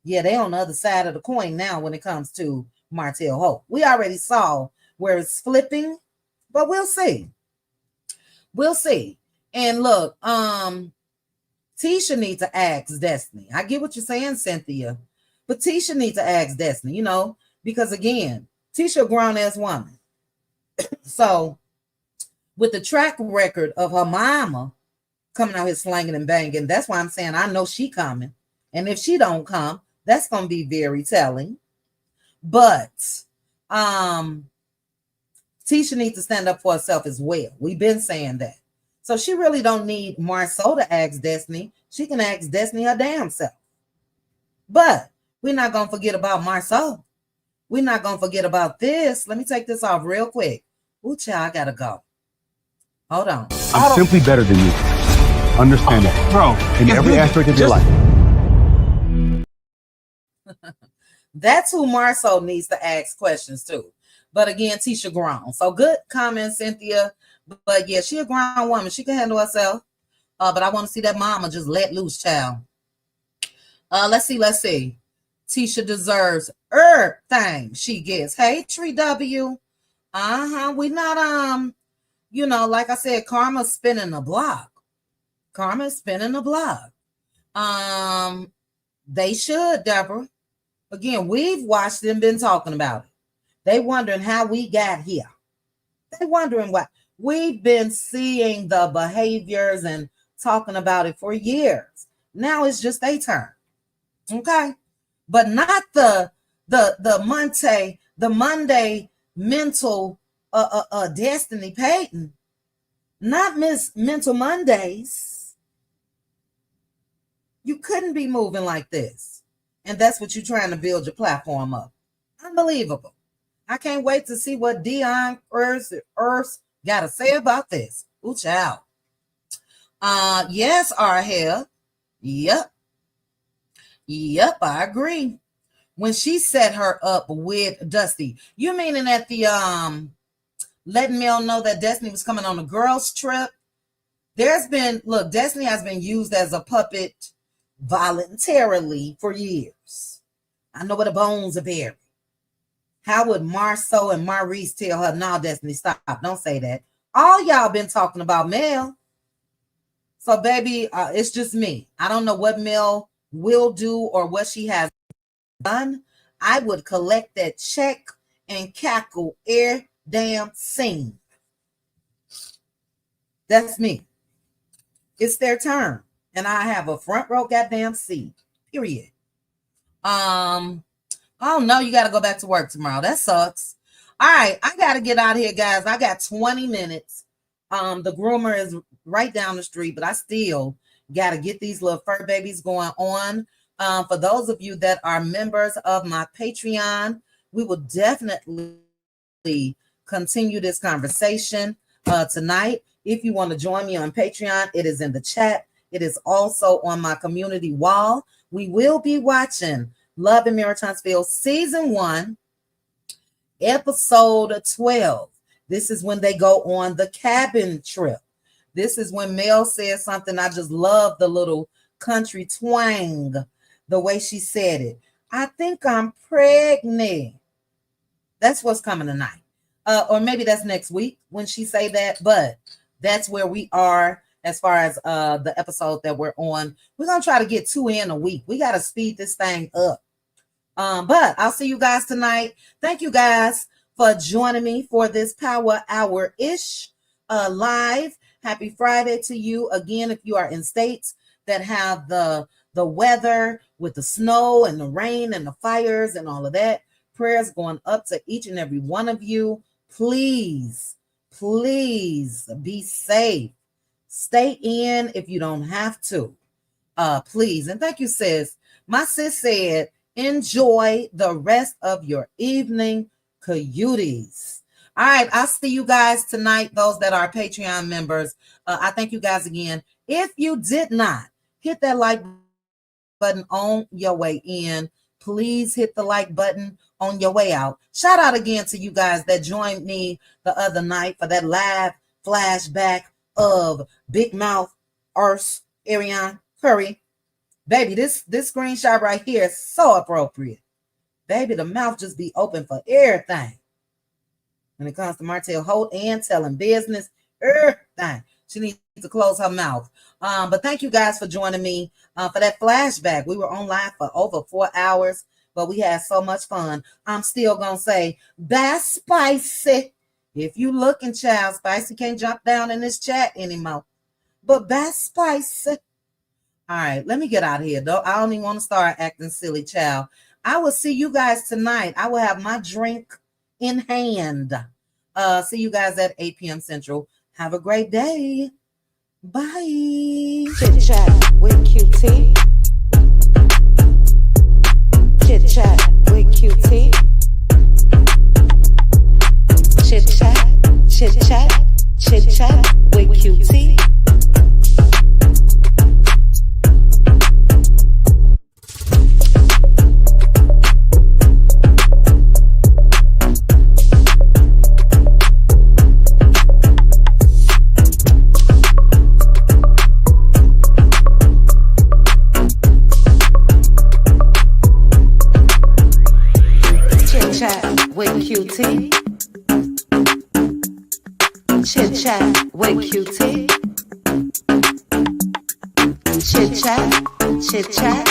yeah, they're on the other side of the coin now when it comes to Martell Hope. We already saw where it's flipping, but we'll see. We'll see. And look, Tisha needs to ask Destiny. I get what you're saying, Cynthia, but Tisha needs to ask Destiny, you know, because again, Tisha a grown-ass woman. So with the track record of her mama coming out here slanging and banging, that's why I'm saying I know she coming. And if she don't come, that's going to be very telling. But Tisha needs to stand up for herself as well. We've been saying that. So she really don't need Marceau to ask Destiny. She can ask Destiny her damn self. But we're not going to forget about Marceau. We're not going to forget about this. Let me take this off real quick. Ooh, child, I got to go. Hold on. I'm simply better than you. Understand that. Bro. In every aspect of your life. That's who Marceau needs to ask questions to. But again, Tisha grown. So good comment, Cynthia. But yeah, she a grown woman. She can handle herself. But I want to see that mama just let loose, child. Let's see. Tisha deserves everything she gets. Hey, Tree W. We not like I said, karma's spinning the block. They should, Deborah. Again, we've watched them, been talking about it. They wondering how we got here. They wondering why. We've been seeing the behaviors and talking about it for years. Now it's just their turn. Okay? But not the Monday mental Destiny Payton. Not Miss Mental Mondays. You couldn't be moving like this. And that's what you're trying to build your platform up. Unbelievable. I can't wait to see what Dion Earth got to say about this. Ooh, child. Yes, Arhel. Yep, I agree. When she set her up with Dusty, you meaning at the letting Mel know that Destiny was coming on a girls' trip? Destiny has been used as a puppet voluntarily for years. I know where the bones are buried. How would Marceau and Maurice tell her, no, Destiny, stop, don't say that? All y'all been talking about Mel. So, baby, it's just me. I don't know what Mel will do or what she has done. I would collect that check and cackle every damn scene. That's me. It's their turn. And I have a front row goddamn seat. Period. Oh no, you got to go back to work tomorrow. That sucks. All right, I got to get out of here, guys. I got 20 minutes. The groomer is right down the street, but I still got to get these little fur babies going on. For those of you that are members of my Patreon, we will definitely continue this conversation tonight. If you want to join me on Patreon, it is in the chat. It is also on my community wall. We will be watching Love and Marriage Huntsville Season 1, Episode 12. This is when they go on the cabin trip. This is when Mel says something. I just love the little country twang, the way she said it. I think I'm pregnant. That's what's coming tonight. Or maybe that's next week when she say that. But that's where we are as far as the episode that we're on. We're going to try to get 2 in a week. We got to speed this thing up. But I'll see you guys tonight. Thank you guys for joining me for this Power Hour-ish live. Happy Friday to you. Again, if you are in states that have the weather with the snow and the rain and the fires and all of that, prayers going up to each and every one of you. Please be safe. Stay in if you don't have to. Please. And thank you, sis. My sis said, enjoy the rest of your evening, Cuties. All right, I'll see you guys tonight, those that are Patreon members. I thank you guys again. If you did not hit that like button on your way in, please hit the like button on your way out. Shout out again to you guys that joined me the other night for that live flashback of Big Mouth Urs Ariane Curry. Baby, this screenshot right here is so appropriate. Baby, the mouth just be open for everything. When it comes to Martell Holt and telling business, everything. She needs to close her mouth. But thank you guys for joining me for that flashback. We were on live for over 4 hours, but we had so much fun. I'm still going to say, that's spicy. If you looking, child, Spicy can't jump down in this chat anymore. But that's spicy. All right, let me get out of here, though. I don't even want to start acting silly, child. I will see you guys tonight. I will have my drink in hand. See you guys at 8 p.m. Central. Have a great day. Bye. Chit chat with QT. Chit chat with QT. Chit chat with QT. With QT. Chit chat with QT.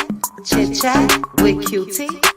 Chit chat with QT.